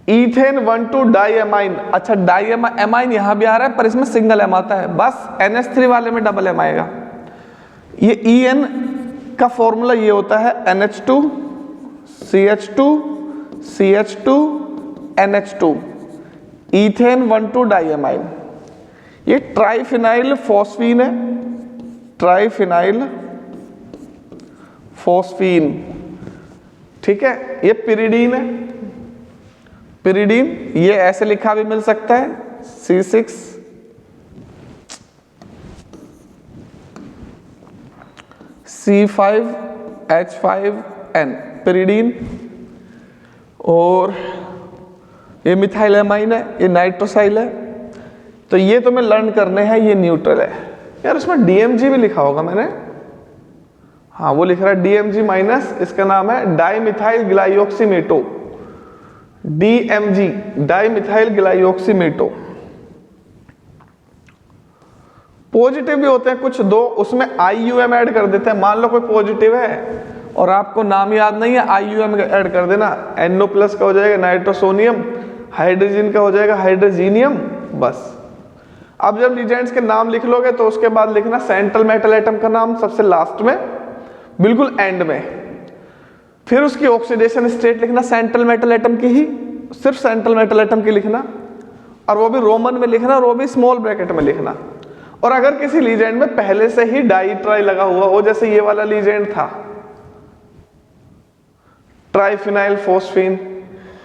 A: ईथेन 1,2 डाईएमाइन। अच्छा, डाईएमाइन यहां भी आ रहा है पर इसमें सिंगल M आता है, बस NH3 वाले में डबल M आएगा। ये EN का फॉर्मूला ये होता है NH2 CH2 CH2 NH2, ethane 1,2 डाईएमाइन। ये ट्राइफिनाइल फॉस्फीन है, ट्राइफिनाइल फॉस्फीन, ठीक है। ये पिरिडीन है, पिरिडीन। ये ऐसे लिखा भी मिल सकता है C6 C5H5N, पिरिडीन। और ये मिथाइल एमाइन है, ये नाइट्रोसाइल है। तो ये तुम्हें लर्न करने हैं, ये न्यूट्रल है। यार इसमें DMG भी लिखा होगा मैंने, हाँ वो लिख रहा है DMG माइनस, इसका नाम है डाईमिथाइल ग्लाइऑक्सीमेटो, DMG डाईमिथाइल ग्लाइऑक्सीमेटो। पॉजिटिव भी होते हैं कुछ दो, उसमें IUM ऐड कर देते हैं। मान लो कोई पॉजिटिव है और आपको नाम याद नहीं है, IUM ऐड कर देना। NO+ का हो जाएगा नाइट्रोसोनियम, हाइड्रोजन का हो जाएगा हाइड्रोजीनियम, बस। अब जब लीजेंड्स के नाम लिख लोगे तो उसके बाद लिखना सेंट्रल मेटल एटम का नाम सबसे लास्ट में, बिल्कुल एंड में। फिर उसकी ऑक्सीडेशन स्टेट लिखना सेंट्रल मेटल एटम की ही, सिर्फ सेंट्रल मेटल एटम की लिखना, और वो भी रोमन में लिखना, और वो भी स्मॉल ब्रैकेट में लिखना। और अगर किसी लीजेंड में पहले से ही डाई ट्राई लगा हुआ हो, जैसे ये वाला लीजेंड था ट्राइफिनाइल फॉस्फीन,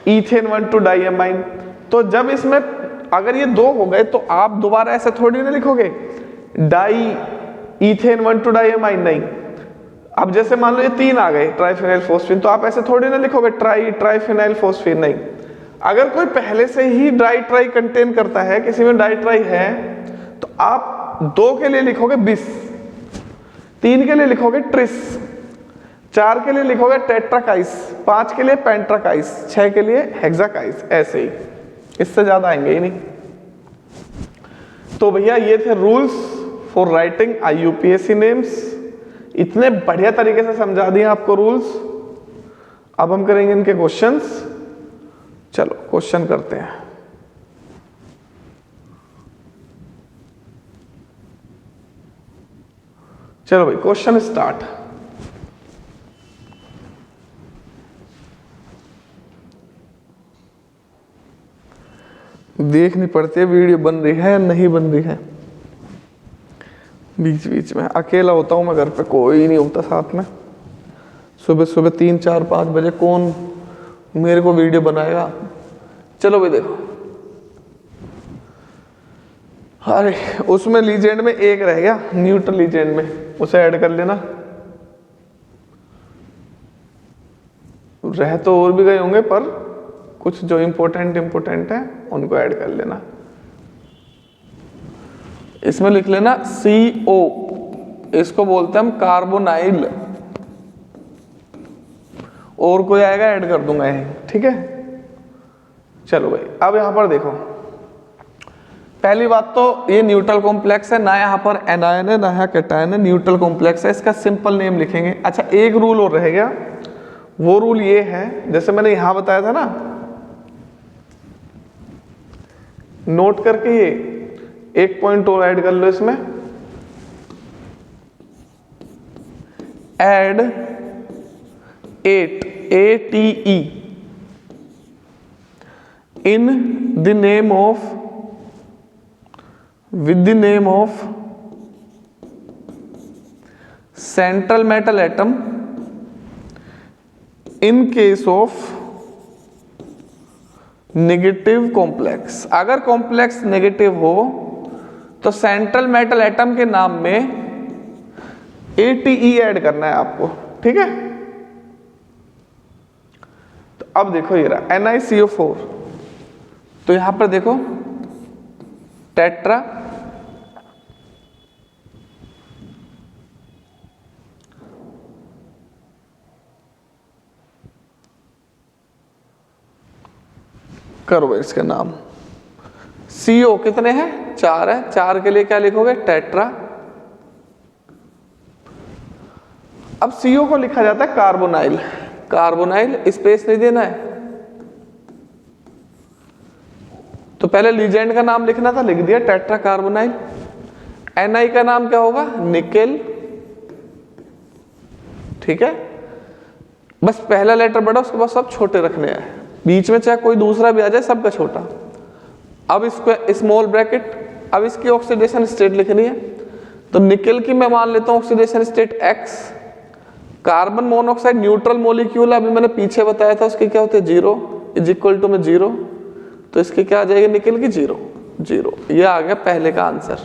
A: ईथेन 1,2 डाईएमाइन, तो जब इसमें अगर ये दो हो गए तो आप दोबारा ऐसे थोड़ी ना लिखोगे डाई ईथेन 1,2 डाईएमाइन, नहीं। अब जैसे मान लो ये 3 आ गए ट्राइफिनाइल फॉस्फीन, तो आप ऐसे थोड़ी ना लिखोगे ट्राइफिनाइल फॉस्फीन, नहीं। अगर कोई पहले से ही डाई ट्राई कंटेन करता है, किसी में डाई ट्राई है, तो आप 2 के लिए लिखोगे बिस, 3 के लिए लिखोगे ट्रिस, 4 के लिए लिखोगे टेट्राकाइस, 5 के लिए पेंट्राकाइस, 6 के लिए हेक्साकाइस, ऐसे ही, इससे ज्यादा आएंगे ही नहीं। तो भैया ये थे rules for writing IUPAC names. इतने बढ़िया तरीके से समझा दिए आपको रूल्स। अब हम करेंगे इनके क्वेश्चंस। चलो क्वेश्चन करते हैं। चलो भाई क्वेश्चन स्टार्ट। देखनी पड़ती है वीडियो बन रही है या नहीं बन रही है। बीच बीच में अकेला होता हूँ मैं घर पे, कोई नहीं होता साथ में। सुबह सुबह 3, 4, 5 बजे कौन मेरे को वीडियो बनाएगा। चलो भाई देखो, अरे उसमें लीजेंड में एक रह गया, न्यूट्रल लीजेंड में, उसे ऐड कर लेना। रह तो और भी गए होंगे पर कुछ जो इंपॉर्टेंट है उनको ऐड कर लेना। इसमें लिख लेना CO, इसको बोलते हैं हम कार्बोनाइल। और कोई आएगा ऐड कर दूंगा यही, ठीक है। चलो भाई अब यहां पर देखो, पहली बात तो ये न्यूट्रल कॉम्प्लेक्स है, ना यहाँ पर एनायन है ना यहाँ कैटायन है, न्यूट्रल कॉम्प्लेक्स है। इसका सिंपल नेम लिखेंगे। अच्छा एक रूल और रह गया, वो रूल ये है, जैसे मैंने यहां बताया था ना, नोट करके ये एक पॉइंट और ऐड कर लो इसमें। Add 8 ATE in the name of, with the name of central metal atom in case of negative complex. अगर कॉम्प्लेक्स नेगेटिव हो तो सेंट्रल मेटल एटम के नाम में ATE ऐड करना है आपको, ठीक है। तो अब देखो ये रहा NiCO4, तो यहां पर देखो टेट्रा, करो इसके नाम। CO कितने हैं? 4 है। 4 के लिए क्या लिखोगे? टेट्रा। अब CO को लिखा जाता है कार्बोनाइल। कार्बोनाइल स्पेस नहीं देना है, तो पहले लीजेंड का नाम लिखना था, लिख दिया टेट्रा कार्बोनाइल। Ni का नाम क्या होगा? निकेल, ठीक है। बस पहला लेटर बड़ा, उसके बाद सब छोटे रखने हैं, बीच में चाहे कोई दूसरा भी आ जाए सबका छोटा। अब इसको स्मॉल ब्रैकेट, अब इसकी ऑक्सीडेशन स्टेट लिखनी है, तो निकेल की मैं मान लेता हूं oxidation state X। Carbon monoxide neutral molecule, अभी मैंने पीछे बताया था उसकी क्या होती है, 0 इज इक्वल टू में 0, तो इसकी क्या आ जाएगी निकेल की? 0 0। ये आ गया पहले का आंसर,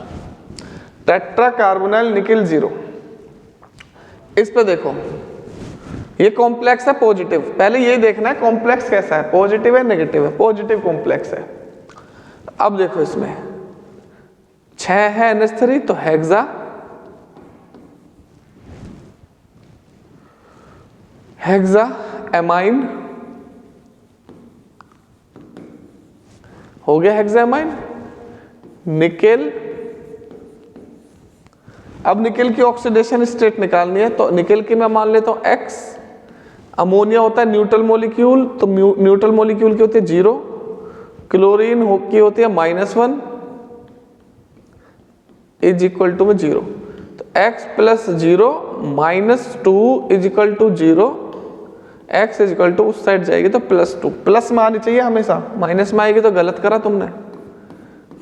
A: टेट्रा कार्बोनाइल निकेल 0। इस पे देखो ये कॉम्प्लेक्स है पॉजिटिव, पहले ये देखना है कॉम्प्लेक्स कैसा है, पॉजिटिव है नेगेटिव है, पॉजिटिव कॉम्प्लेक्स है। अब देखो इसमें 6 है NH3, तो हेक्सा, हेक्सा एमाइन हो गया, हेक्सा एमाइन। निकेल, अब निकेल की ऑक्सीडेशन स्टेट निकालनी है, तो निकेल की मैं मान लेता हूं X। अमोनिया होता है न्यूट्रल मॉलिक्यूल, तो न्यूट्रल मॉलिक्यूल की होती है 0, क्लोरीन की होती है -1 इज इक्वल टू में 0, तो X + 0 -2 is equal to 0, X is equal to उस साइड जाएगी तो +2, प्लस में आनी चाहिए हमेशा, माइनस में आएगी तो गलत करा तुमने।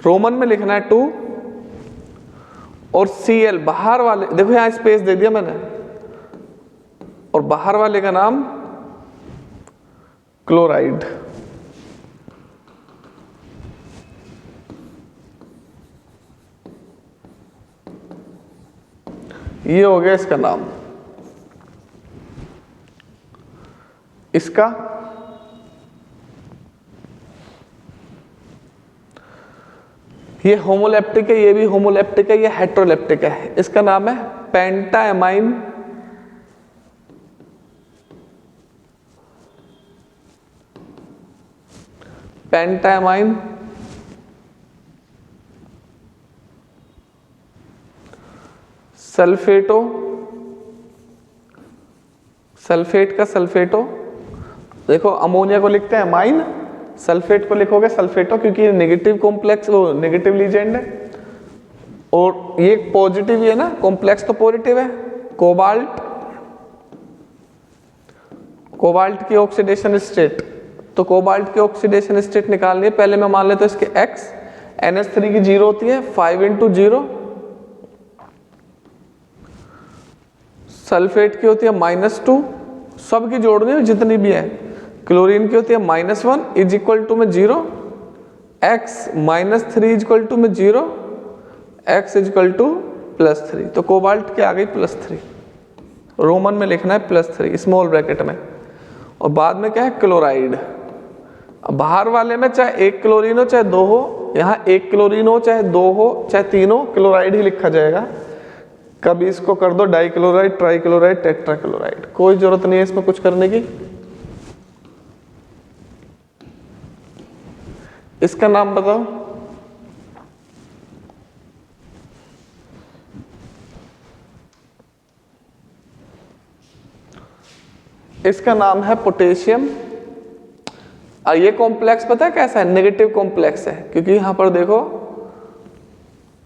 A: रोमन में लिखना है 2, और Cl बाहर वाले, देखो यहां स्पेस दे दिया मैंने, और बाहर वाले का नाम क्लोराइड। ये हो गया इसका नाम। इसका ये होमोलेप्टिक है, ये भी होमोलेप्टिक है, ये हेट्रोलेप्टिक है। इसका नाम है पेंटाएमाइन, पेंटाएमाइन सल्फेटो, सल्फेट का सल्फेटो, देखो अमोनिया को लिखते हैं अमाइन, सल्फेट को लिखोगे सल्फेटो, क्योंकि नेगेटिव कॉम्प्लेक्स वो नेगेटिव लीजेंड है, और ये पॉजिटिव ही है ना, कॉम्प्लेक्स तो पॉजिटिव है। कोबाल्ट, कोबाल्ट की ऑक्सीडेशन स्टेट, तो कोबाल्ट की ऑक्सीडेशन स्टेट निकालनी है। पहले मैं मान लेता हूं इसके x, NH3 की 0 होती है 5 × 0, सल्फेट की होती है -2, सब की जोड़नी है जितनी भी है। क्लोरीन की होती है -1 इज इक्वल टू में 0, x -3 इज इक्वल टू में 0, x इज इक्वल टू +3। तो कोबाल्ट की आ गई +3, रोमन में लिखना है +3 स्मॉल ब्रैकेट में। और बाद में क्या है क्लोराइड। अब बाहर वाले में चाहे 1 क्लोरीन हो चाहे 2 हो, यहाँ 1 क्लोरीन हो चाहे 2 हो चाहे 3 हो, क्लोराइड ही लिखा जाएगा। कभी इसको कर दो डाइक्लोराइड, ट्राइक्लोराइड, टेट्राक्लोराइड, कोई जरूरत नहीं है इसमें कुछ करने की। इसका नाम बताओ। इसका नाम है पोटेशियम। और ये कॉम्प्लेक्स पता है कैसा है, नेगेटिव कॉम्प्लेक्स है, क्योंकि यहां पर देखो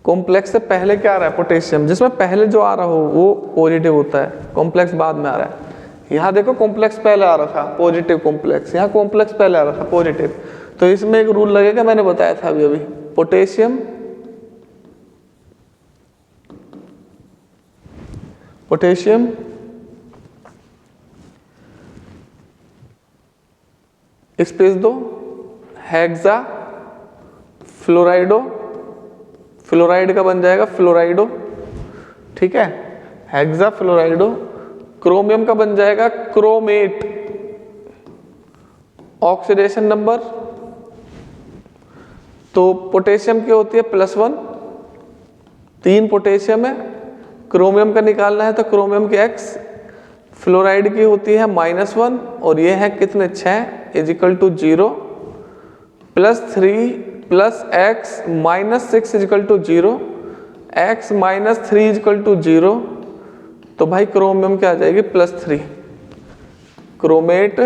A: कॉम्प्लेक्स से पहले क्या आ रहा है पोटेशियम, जिसमें पहले जो आ रहा हो वो पॉजिटिव होता है, कॉम्प्लेक्स बाद में आ रहा है। यहाँ देखो कॉम्प्लेक्स पहले आ रहा था पॉजिटिव कॉम्प्लेक्स, यहाँ कॉम्प्लेक्स पहले आ रहा था पॉजिटिव। तो इसमें एक रूल लगेगा, मैंने बताया था अभी पोटेशियम, पोटेशियम स्पेस दो, हेक्सा फ्लोराइडो, फ्लोराइड का बन जाएगा फ्लोराइडो, ठीक है, हेक्सा फ्लोराइडो। क्रोमियम का बन जाएगा क्रोमेट, ऑक्सीडेशन नंबर, तो पोटेशियम की होती है +1, 3 पोटेशियम है, क्रोमियम का निकालना है तो क्रोमियम की x, फ्लोराइड की होती है -1, और ये है कितने 6 is equal to 0, +3 + x -6 is equal to 0, x -3 is equal to 0। तो भाई क्रोमियम क्या आ जाएगी +3, क्रोमेट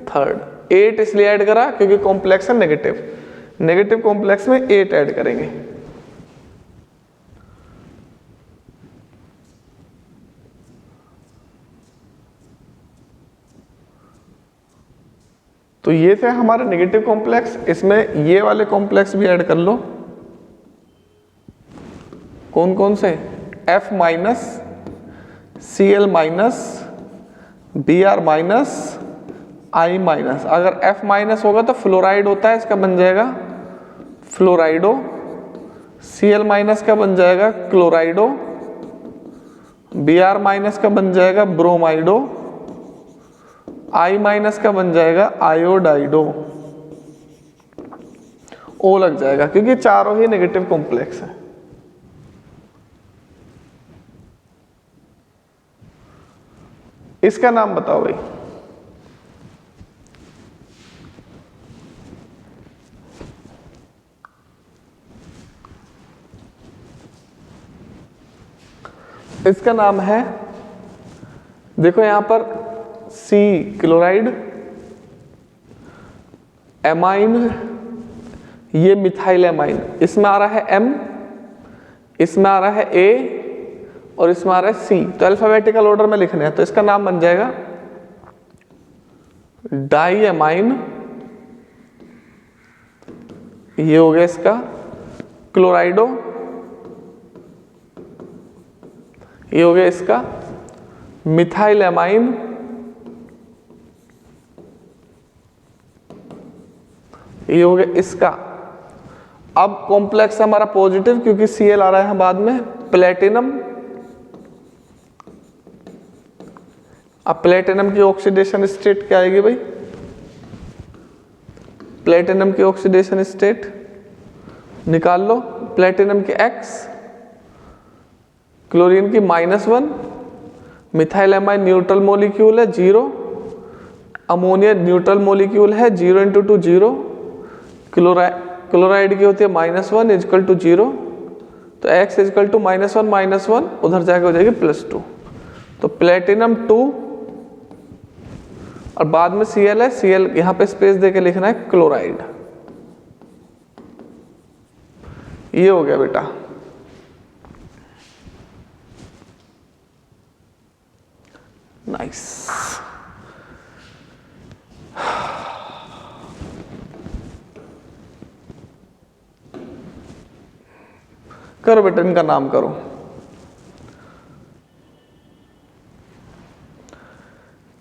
A: थर्ड। 8 इसलिए ऐड करा क्योंकि कॉम्प्लेक्स है नेगेटिव, नेगेटिव कॉम्प्लेक्स में 8 ऐड करेंगे। तो ये थे हमारे नेगेटिव कॉम्प्लेक्स। इसमें ये वाले कॉम्प्लेक्स भी ऐड कर लो। कौन कौन से, F-, Cl-, Br-, I-। अगर F- होगा तो फ्लोराइड होता है, इसका बन जाएगा फ्लोराइडो। Cl- का बन जाएगा क्लोराइडो। Br- का बन जाएगा ब्रोमाइडो। I- का बन जाएगा आयोडाइडो। O लग जाएगा क्योंकि चारों ही नेगेटिव कॉम्प्लेक्स है। इसका नाम बताओ भाई। इसका नाम है, देखो यहां पर C क्लोराइड, एमाइन, ये मिथाइल एमाइन, इसमें आ रहा है M, इसमें आ रहा है A, और इसमें आ रहा है C। तो अल्फाबेटिकल ऑर्डर में लिखने हैं, तो इसका नाम बन जाएगा डाई एमाइन, ये हो गया इसका क्लोराइडो, ये हो गया इसका मिथाइल एमाइन, ये हो गया इसका। अब कॉम्प्लेक्स हमारा पॉजिटिव क्योंकि Cl आ रहा है बाद में, प्लेटिनम। अब प्लेटिनम की ऑक्सीडेशन स्टेट क्या आएगी भाई, प्लेटिनम की ऑक्सीडेशन स्टेट निकाल लो। प्लेटिनम की X, क्लोरीन की -1, मिथाइल एमाइन न्यूट्रल मॉलिक्यूल है 0, अमोनिया न्यूट्रल मॉलिक्यूल है 0 × 2 0, क्लोराइड की होती है -1 इज इक्वल टू 0, तो x इज इक्वल टू -1 उधर जाके हो जाएगी +2। तो प्लेटिनम 2 और और बाद में Cl है, Cl यहाँ पे स्पेस दे के लिखना है क्लोराइड। ये हो गया बेटा। नाइस। करो बेटा, इनका नाम करो।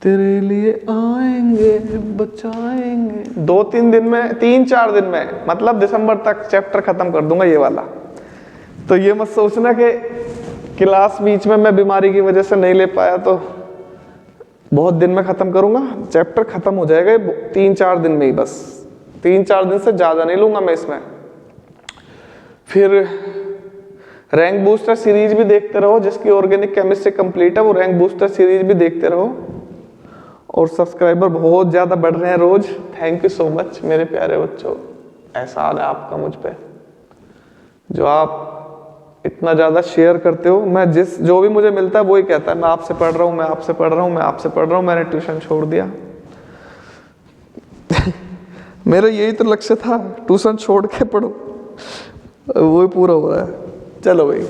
A: तेरे लिए आएंगे बचाएंगे। 2-3 दिन में, 3-4 दिन में, मतलब दिसंबर तक चैप्टर खत्म कर दूंगा ये वाला। तो ये मत सोचना कि क्लास बीच में मैं बीमारी की वजह से नहीं ले पाया तो बहुत दिन में खत्म करूंगा। चैप्टर खत्म हो जाएगा 3-4 दिन में ही, बस 3-4 दिन से ज्यादा नहीं लूंगा मैं इसमें। फिर रैंक बूस्टर सीरीज भी देखते रहो, जिसकी ऑर्गेनिक केमिस्ट्री कंप्लीट है वो रैंक बूस्टर सीरीज भी देखते रहो। और सब्सक्राइबर बहुत ज़्यादा बढ़ रहे हैं रोज। थैंक यू सो मच मेरे प्यारे बच्चों, एहसान है आपका मुझ पे, जो आप इतना ज़्यादा शेयर करते हो। मैं जो भी मुझे मिलता है वही कहता है मैं आपसे पढ़ रहा हूँ, मैं आपसे पढ़ रहा हूँ, मैं आपसे पढ़ रहा हूँ। मैंने ट्यूशन छोड़ दिया। मेरा यही तो लक्ष्य था, ट्यूशन छोड़ के पढ़ो, वो पूरा हो रहा है। चलो भाई,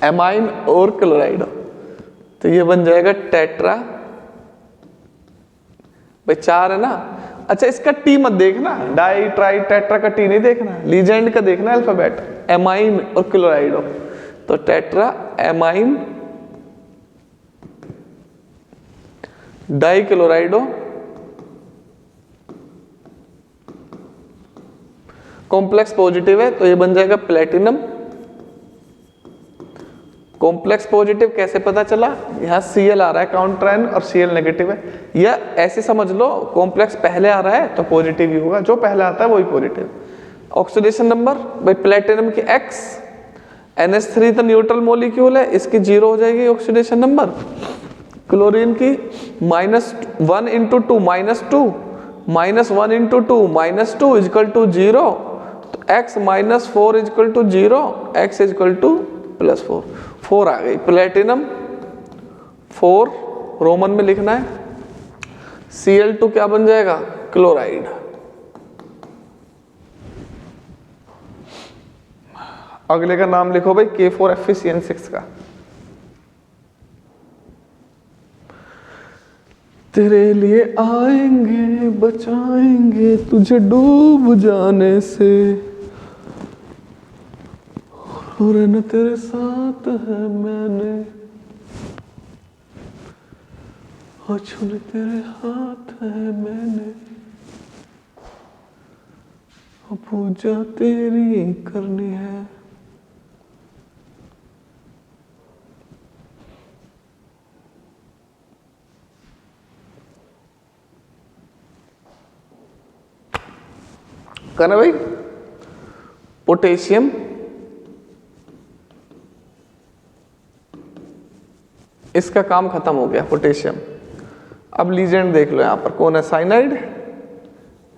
A: एमाइन और क्लोराइड, तो ये बन जाएगा टेट्रा। भाई 4 है ना। अच्छा, इसका टी मत देखना, डाई ट्राई टेट्रा का टी नहीं देखना, लीजेंड का देखना अल्फाबेट, एमाइन और क्लोराइडो। तो tetra amine die क्लोराइडो, complex positive है तो ये बन जाएगा प्लेटिनम। कॉम्प्लेक्स पॉजिटिव कैसे पता चला? यहाँ Cl आ रहा है काउंटर आयन और Cl नेगेटिव है। या ऐसे समझ लो, कॉम्प्लेक्स पहले आ रहा है तो पॉजिटिव ही होगा, जो पहले आता है वही पॉजिटिव। ऑक्सीडेशन नंबर भाई प्लेटिनम की X, NH3 तो न्यूट्रल मॉलिक्यूल है, इसकी 0 हो जाएगी ऑक्सीडेशन नंबर। क्लोरीन की -1 × 2 -2, -1 × 2 -2 = 0, तो X -4 = 0, X = +4 आ गई। प्लेटिनम 4 रोमन में लिखना है। Cl2 क्या बन जाएगा? क्लोराइड। अगले का नाम लिखो भाई K4FeCN6 का। तेरे लिए आएंगे बचाएंगे तुझे डूब जाने से, और न तेरे साथ है मैंने, और छूने तेरे हाथ है मैंने, और पूजा तेरी करनी है। करना भाई। पोटेशियम, इसका काम खत्म हो गया पोटेशियम। अब लीजेंड देख लो, यहाँ पर कौन है? साइनाइड,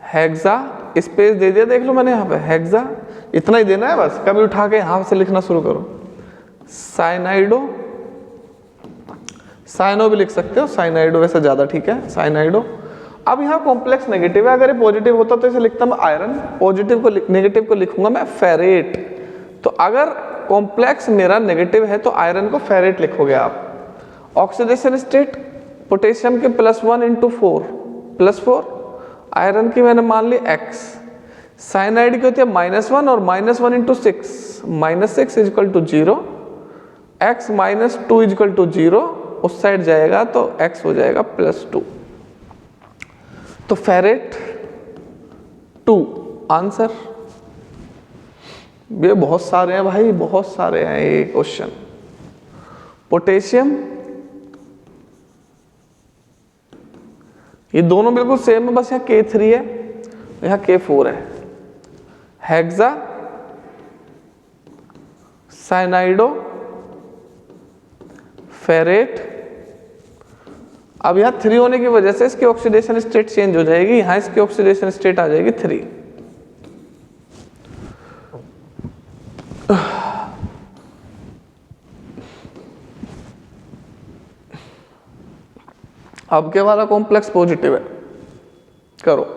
A: हेक्सा, स्पेस दे दिया देख लो मैंने यहाँ पे, हेक्सा इतना ही देना है बस। कभी उठा के यहाँ से लिखना शुरू करो। साइनाइडो, साइनो भी लिख सकते हो, साइनाइडो वैसे ज्यादा ठीक है, साइनाइडो। अब यहाँ कॉम्प्लेक्स नेगेटिव है, अगर ये पॉजिटिव होता तो इसे लिखता मैं आयरन, पॉजिटिव को नेगेटिव को लिखूंगा मैं फेरेट। तो अगर कॉम्प्लेक्स मेरा नेगेटिव है तो आयरन को फेरेट लिखोगे आप। ऑक्सीडेशन स्टेट पोटेशियम के +1 × 4 +4, आयरन की मैंने मान ली X। साइनाइड की होती है -1 और -1 × 6, -6 = 0, X -2 = 0, उस साइड जाएगा तो X हो जाएगा +2। तो फेरेट 2 आंसर। ये बहुत सारे हैं भाई, बहुत सारे हैं ये क्वेश्चन। पोटेशियम, ये दोनों बिल्कुल सेम है, बस यहाँ K3 है, यहाँ K4 है। Hexa, cyanido, ferrate. अब यहाँ 3 होने की वजह से इसकी ऑक्सीडेशन स्टेट चेंज हो जाएगी, यहाँ इसकी ऑक्सीडेशन स्टेट आ जाएगी 3। अब के वाला कॉम्प्लेक्स पॉजिटिव है, करो।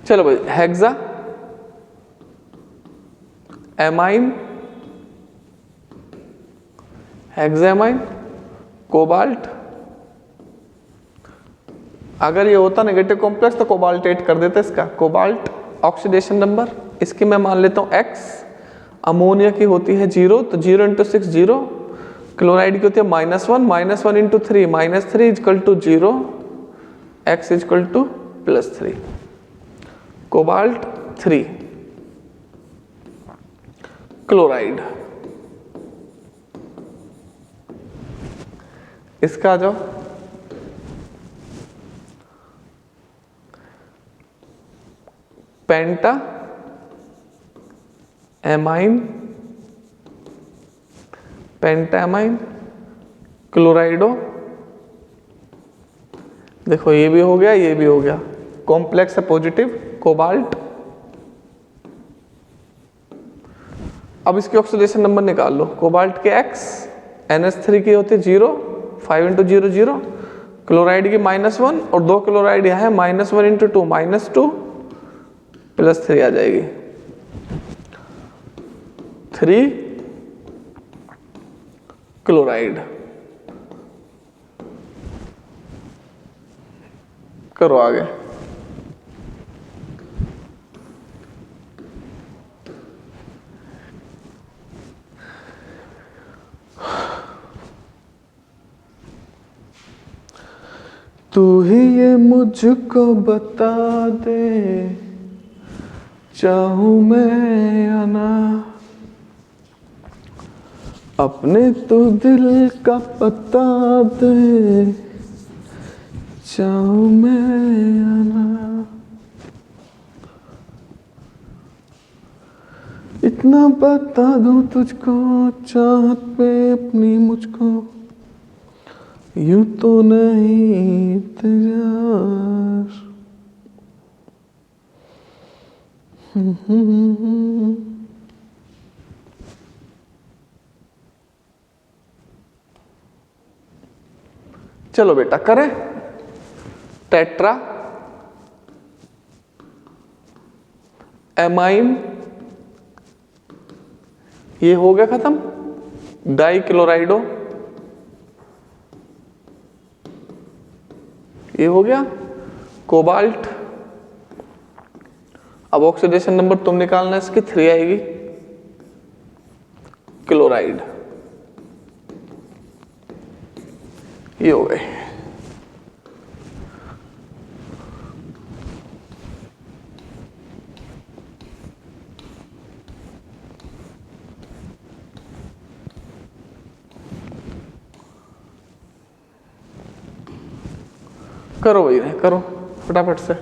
A: चलो भाई, हेक्सा एमाइन, हेक्सामाइन, कोबाल्ट। अगर ये होता नेगेटिव कॉम्प्लेक्स तो कोबाल्ट 8 कर देते इसका। कोबाल्ट ऑक्सीडेशन नंबर इसकी मैं मान लेता हूँ x, अमोनिया की होती है 0, तो 0 × 6 0, क्लोराइड की होती है -1, -1 × 3 -3 = 0, x = +3, कोबाल्ट 3, क्लोराइड। इसका जो पेंटा एमाइन, पेंटामाइन, क्लोराइडो। देखो ये भी हो गया, ये भी हो गया, कॉम्प्लेक्स है पॉजिटिव, कोबाल्ट। अब इसकी ऑक्सीडेशन नंबर निकाल लो। कोबाल्ट के x, NH3 की होती है 0, 5 × 0 0, क्लोराइड की -1 और 2 क्लोराइड यहाँ है, -1 × 2 -2, +3 आ जाएगी, 3 क्लोराइड। करो आगे। तू ही ये मुझको बता दे, चाहूं मैं या ना, अपने तू दिल का पता दे, चाहूं मैं या ना। इतना बता दूं तुझको, चाहत पे अपनी मुझको, यूं तो नहीं इंतजार। चलो बेटा करें। टेट्रा एमाइन, ये हो गया खत्म। डाई क्लोराइडो, ये हो गया। कोबाल्ट, अब ऑक्सीडेशन नंबर तुम निकालना, इसकी 3 आएगी। क्लोराइड, ये हो गए। करो भाई, करो फटाफट से।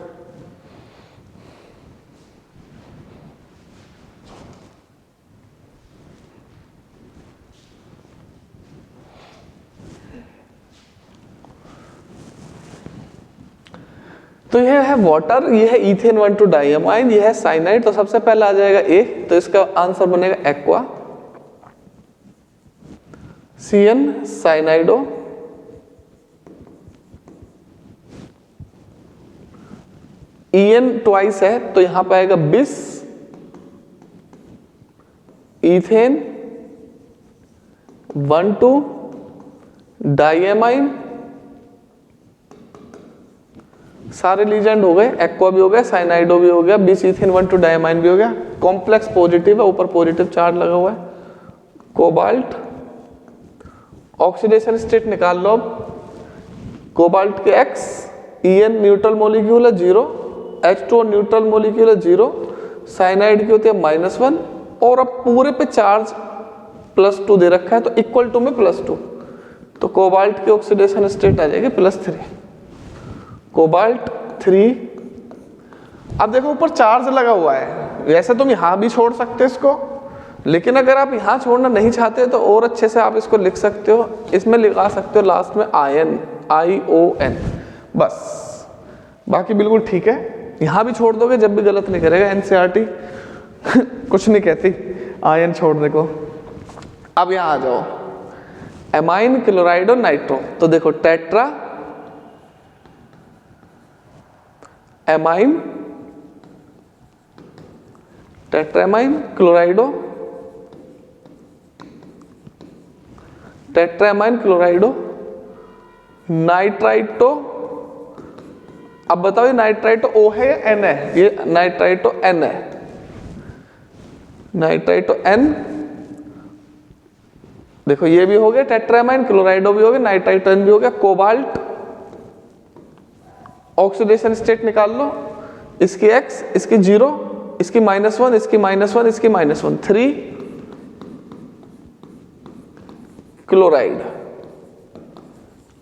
A: तो यह है वाटर, यह है इथेन 1,2 डाइअमाइन, यह है साइनाइड। तो सबसे पहले आ जाएगा ए, तो इसका आंसर बनेगा एक्वा, CN साइनाइडो। EN ट्वाइस है तो यहां पे आएगा बिस, इथेन 1,2 डाइएमाइन। सारे लीजेंड हो गए, एक्वा भी हो गया, साइनाइडो भी हो गया, बिस इथेन 1,2 डाइएमाइन भी हो गया। कॉम्प्लेक्स पॉजिटिव है, ऊपर पॉजिटिव चार्ज लगा हुआ है। कोबाल्ट, ऑक्सीडेशन स्टेट निकाल लो अब। कोबाल्ट के X, EN न्यूट्रल मॉलिक्यूल है 0, H2O न्यूट्रल मॉलिक्यूल है 0, साइनाइड की होती है -1 और अब पूरे पे चार्ज +2 दे रखा है तो इक्वल टू में +2, तो कोबाल्ट की ऑक्सीडेशन स्टेट आ जाएगी +3, कोबाल्ट 3। अब देखो ऊपर चार्ज लगा हुआ है, वैसे तुम यहां भी छोड़ सकते हो इसको, लेकिन अगर आप यहां छोड़ना नहीं चाहते तो और अच्छे से आप इसको लिख सकते हो, इसमें लिखा सकते हो लास्ट में आयन, ION, बस बाकी बिल्कुल ठीक है। यहां भी छोड़ दोगे जब भी गलत नहीं करेगा, एनसीईआरटी कुछ नहीं कहती आयन छोड़ने को। अब यहां आ जाओ, एमाइन, क्लोराइड और नाइट्रो। तो देखो टेट्रा एमाइन, टेट्रामाइन, क्लोराइडो, टेट्रामाइन, क्लोराइडो, नाइट्राइटो। अब बताओ ये नाइट्राइटो O है या N है? ये नाइट्राइटो N है, नाइट्राइटो N। देखो ये भी हो गया टेट्रामाइन, क्लोराइडो भी हो गया, नाइट्राइटो N भी हो गया। कोबाल्ट, ऑक्सीडेशन स्टेट निकाल लो, इसकी X, इसकी 0, इसकी -1, इसकी -1, इसकी -1, 3 क्लोराइड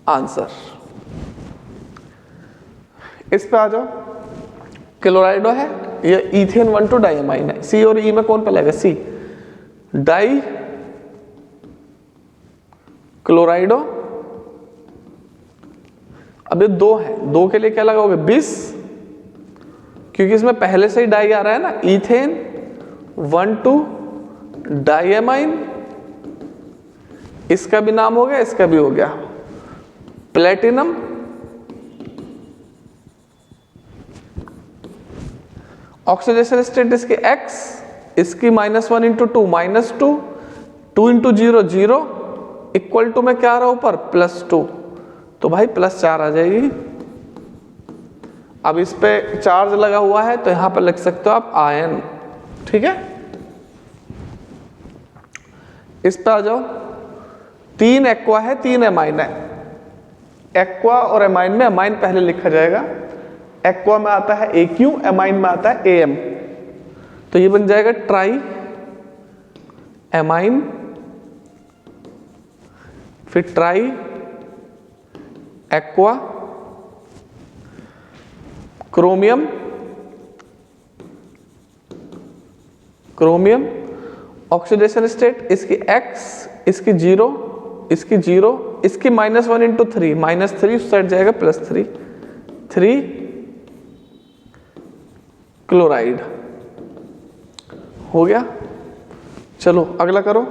A: आंसर। इस पे आ जाओ, क्लोराइडो है, ये इथेन 1,2 डाइअमाइन है। C और E में कौन पहलेगा? C, die क्लोराइडो। अब ये 2 है, 2 के लिए क्या लगाओगे? 20, क्योंकि इसमें पहले से ही डाई आ रहा है ना, इथेन 1,2 डाइअमाइन। इसका भी नाम हो गया, इसका भी हो गया। प्लेटिनम, ऑक्सीडेशन स्टेट इसकी X, इसकी -1 × 2 -2, 2 × 0 0, इक्वल टू में क्या आ रहा है ऊपर? +2, तो भाई +4 आ जाएगी। अब इस पे चार्ज लगा हुआ है तो यहां पर लिख सकते हो आप आयन, ठीक है। इस पे आ जाओ, 3 एक्वा है, 3 एमाइन है। एक्वा और एमाइन में एमाइन पहले लिखा जाएगा। एक्वा में आता है AQ, एमाइन में आता है AM, तो ये बन जाएगा ट्राई एमाइन, फिर try aqua, chromium, chromium, oxidation state इसकी X, इसकी 0, इसकी 0, इसकी -1 × 3, -3 उस साइड जाएगा, +3, 3 क्लोराइड हो गया। चलो अगला करो।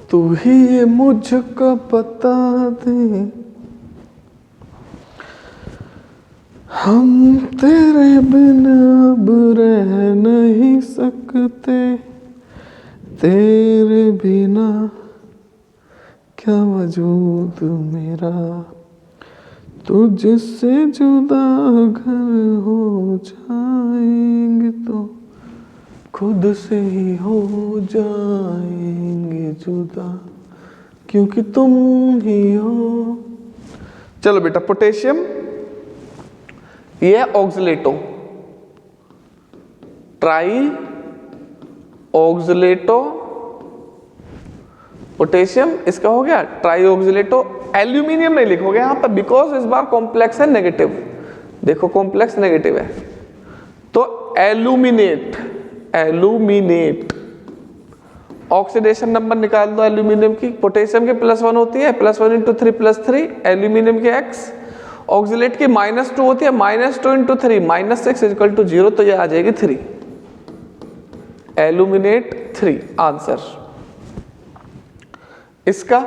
A: तू ही ये मुझको बता दे, हम तेरे बिना अब रह नहीं सकते, तेरे बिना क्या वजूद मेरा, तुझसे जुदा अगर हो जाएंगे तो खुद से ही हो जाएंगे जुदा, क्योंकि तुम ही हो। चलो बेटा, पोटेशियम ये ऑक्सलेटो, ट्राई ऑक्सलेटो पोटेशियम, इसका हो गया ट्राई ऑक्सलेटो। एल्यूमिनियम नहीं लिखोगे यहां पर, बिकॉज इस बार कॉम्प्लेक्स है नेगेटिव। देखो कॉम्प्लेक्स नेगेटिव है, तो एल्यूमिनेट, एल्यूमिनेट। ऑक्सीडेशन नंबर निकाल दो एल्यूमिनियम की। पोटेशियम की +1 होती है, +1 × 3 +3, एल्यूमिनियम की X। ऑक्सीलेट की -2 होती है, -2 × 3 -6 = 0, तो ये आ जाएगी 3, एल्यूमिनेट 3 आंसर। इसका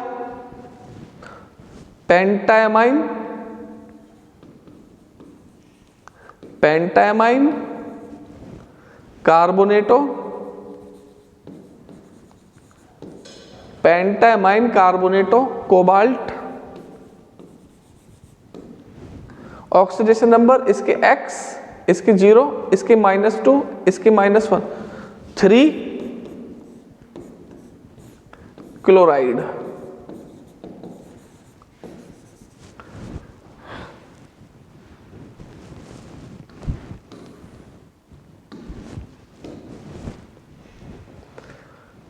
A: पेंटामाइन, पेंटामाइन, कार्बोनेटो, पेंटामाइन कार्बोनेटो, कोबाल्ट। ऑक्सीडेशन नंबर इसके X, इसकी 0, इसकी -2, इसकी -1, 3 क्लोराइड।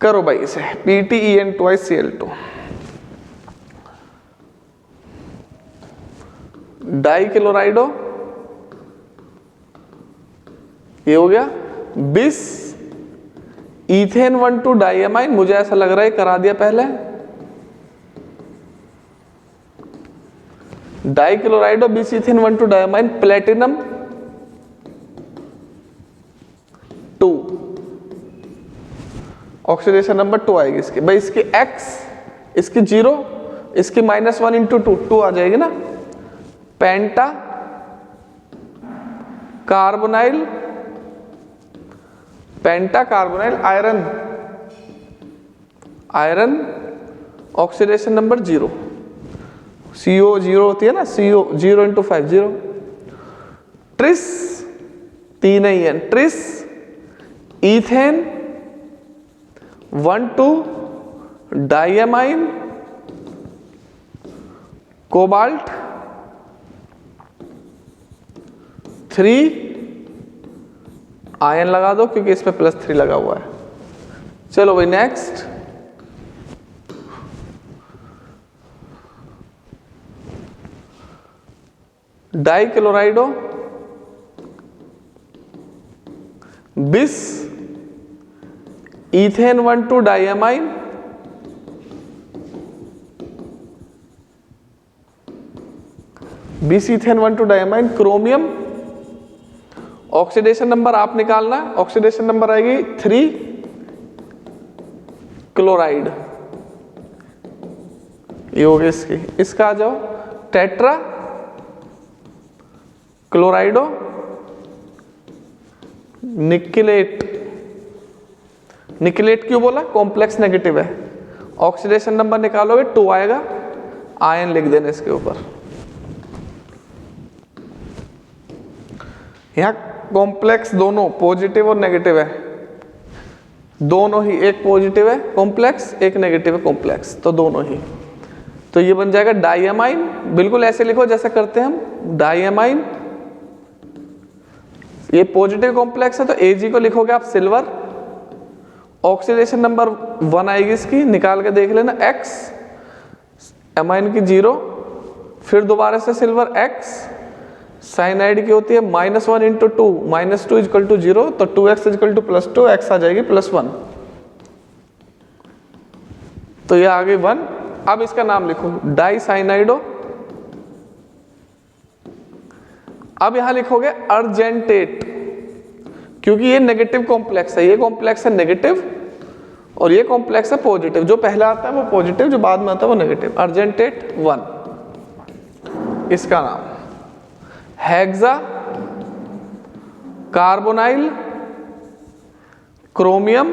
A: करो भाई इसे, PTEN2CL2, डाई क्लोराइडो, ये हो गया 20 इथेन 1,2 डाइएमाइन, मुझे ऐसा लग रहा है करा दिया पहले। डाइक्लोराइडो बीस ethane 1,2 diamine platinum 2, oxidation number 2 आएगी इसकी। भाई इसकी X, इसकी 0, इसकी -1 × 2, 2 आ जाएगी ना। Penta carbonyl, penta carbonyl iron, iron oxidation number 0, CO 0 होती है ना, CO 0 × 5 0। ट्रिस 3 ही है, tris ethane 1,2 diamine cobalt 3 ion लगा दो क्योंकि इस पे +3 लगा हुआ है। चलो भाई नेक्स्ट, डाइक्लोराइडो बिस इथेन 1,2 डाइएमाइन बिस ethane 1,2 diamine chromium, oxidation number आप निकालना, ऑक्सीडेशन नंबर आएगी 3 क्लोराइड, ये हो गई इसकी। इसका आ जाओ टेट्रा क्लोराइडो निकेलेट, निकेलेट क्यों बोला, कॉम्प्लेक्स नेगेटिव है, ऑक्सीडेशन नंबर निकालोगे 2 आएगा, आयन लिख देना इसके ऊपर। यहां कॉम्प्लेक्स दोनों पॉजिटिव और नेगेटिव है, दोनों ही, एक पॉजिटिव है कॉम्प्लेक्स, एक नेगेटिव है कॉम्प्लेक्स, तो दोनों ही। तो ये बन जाएगा डाइएमाइन, बिल्कुल ऐसे लिखो जैसे करते हैं हम, डाइएमाइन, ये पॉजिटिव कॉम्प्लेक्स है तो Ag को लिखोगे आप सिल्वर, ऑक्सीडेशन नंबर 1 आएगी इसकी, निकाल के देख लेना, X एमाइन की 0, फिर दोबारा से सिल्वर X, साइनाइड की होती है -1 × 2, -2 = 0, तो 2x = +2, x आ जाएगी +1, तो ये आ गई 1। अब इसका नाम लिखो डाइसाइनाइडो, अब यहां लिखोगे अर्जेंटेट, क्योंकि ये नेगेटिव कॉम्प्लेक्स है, ये कॉम्प्लेक्स है नेगेटिव और ये कॉम्प्लेक्स है पॉजिटिव, जो पहला आता है वो पॉजिटिव, जो बाद में आता है वो नेगेटिव, अर्जेंटेट 1। इसका नाम हेक्सा कार्बोनाइल क्रोमियम,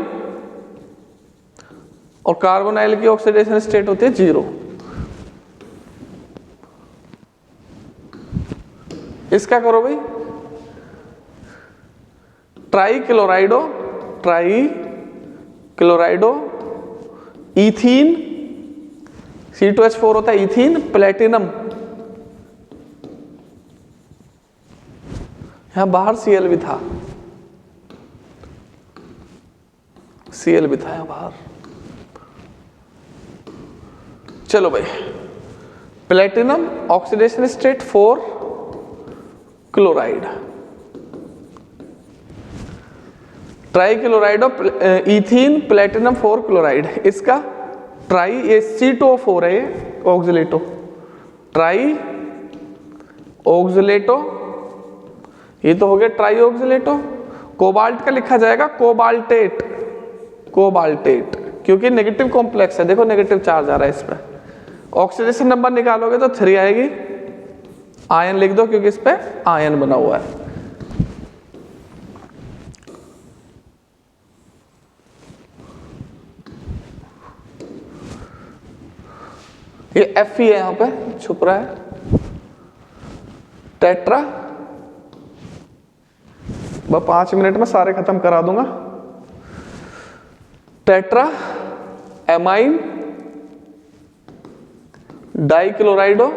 A: और कार्बोनाइल की ऑक्सीडेशन स्टेट होती है 0। इसका करो भाई try क्लोराइडो, try chlorido ethene, C2H4 होता है इथीन प्लेटिनम, यहां बाहर Cl भी था, Cl भी था यहां बाहर। चलो भाई platinum oxidation state 4 chloride, tri chlorido ethene platinum 4 chloride, इसका ट्राई, ये C2O4 है, ये ऑक्सीलेटो, ट्राई ऑक्सीलेटो, ये तो हो गया ट्राई ऑक्सीलेटो। कोबाल्ट का लिखा जाएगा कोबाल्टेट, कोबाल्टेट, क्योंकि नेगेटिव कॉम्प्लेक्स है, देखो नेगेटिव चार्ज आ रहा है इस पे। ऑक्सीडेशन नंबर निकालोगे तो 3 आएगी, आयन लिख दो क्योंकि इस पे आयन बना हुआ है। ये F ही है, यहां पे छुप रहा है, टेट्रा, बस 5 मिनट में सारे खत्म करा दूंगा। Tetra amine dichlorido,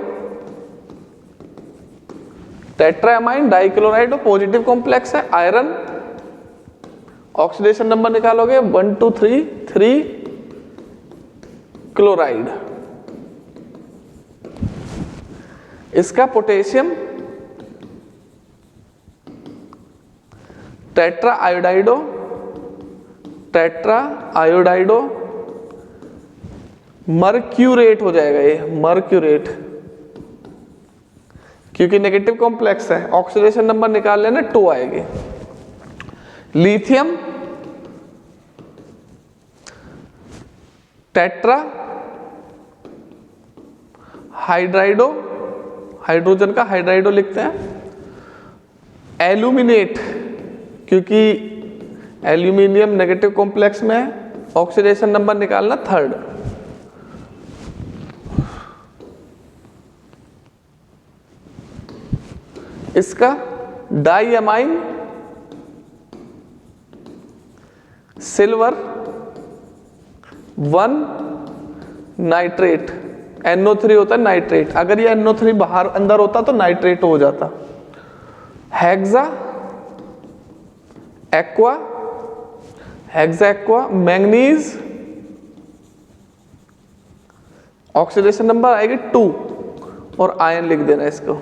A: tetra amine dichlorido positive complex है, आयरन, ऑक्सीडेशन नंबर निकालोगे 1 2 3 3 क्लोराइड। इसका potassium tetra iodido tetra iodido mercurate हो जाएगा ये, मर्क्यूरेट, क्योंकि नेगेटिव कॉम्प्लेक्स है, ऑक्सीडेशन नंबर निकाल लेना 2 आएगी। लिथियम टेट्रा हाइड्राइडो, हाइड्रोजन का हाइड्राइडो लिखते हैं। एल्यूमिनेट, क्योंकि एल्यूमिनियम नेगेटिव कॉम्प्लेक्स में है, ऑक्सीडेशन नंबर निकालना 3rd। इसका डाईअमाइन सिल्वर 1 नाइट्रेट, NO3 होता है नाइट्रेट, अगर ये NO3 बाहर अंदर होता तो नाइट्रेट हो जाता। Hexa aqua, hexa aqua manganese, oxidation number आएगी 2 और आयन लिख देना इसको।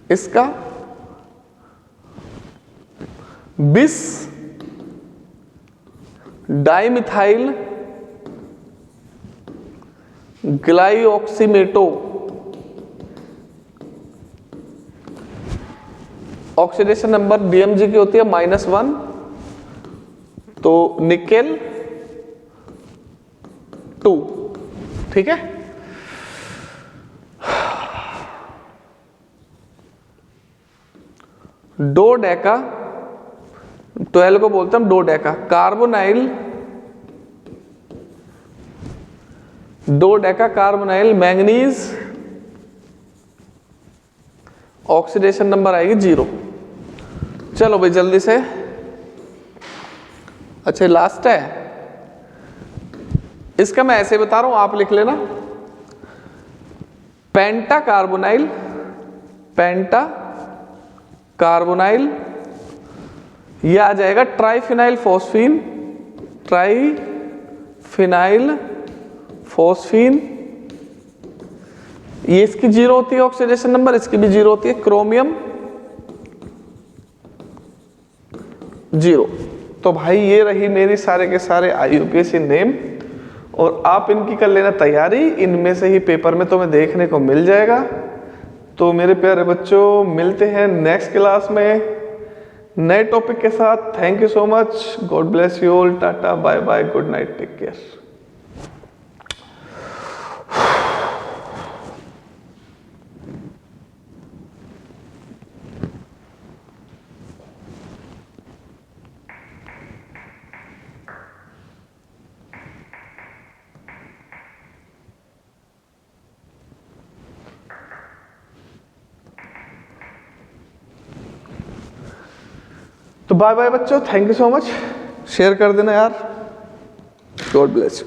A: इसका बिस डाइमिथाइल ग्लाइऑक्सीमेटो, ऑक्सीडेशन नंबर BMG की होती है -1, तो निकेल 2, ठीक है। डोडेका, 12 को बोलते हैं dodeca, carbonyl, dodeca carbonyl manganese, oxidation number आएगी 0। चलो भाई जल्दी से, अच्छा लास्ट है इसका, मैं ऐसे बता रहा हूं आप लिख लेना। पेंटा कार्बोनाइल, पेंटा कार्बोनाइल, यह आ जाएगा ट्राइफिनाइल फॉस्फीन, ट्राइफिनाइल फॉस्फीन, ये इसकी 0 होती है ऑक्सीडेशन नंबर, इसकी भी 0 होती है। क्रोमियम 0। तो भाई ये रही मेरी सारे के सारे IUPAC नेम, और आप इनकी कर लेना तैयारी, इनमें से ही पेपर में तुम्हें देखने को मिल जाएगा। तो मेरे प्यारे बच्चों मिलते हैं नेक्स्ट क्लास में नए टॉपिक के साथ। Thank you so much, God bless you all, tata bye bye, good night, take care. तो बाय बाय बच्चों, thank you so much, share कर देना यार, गॉड ब्लेस यू।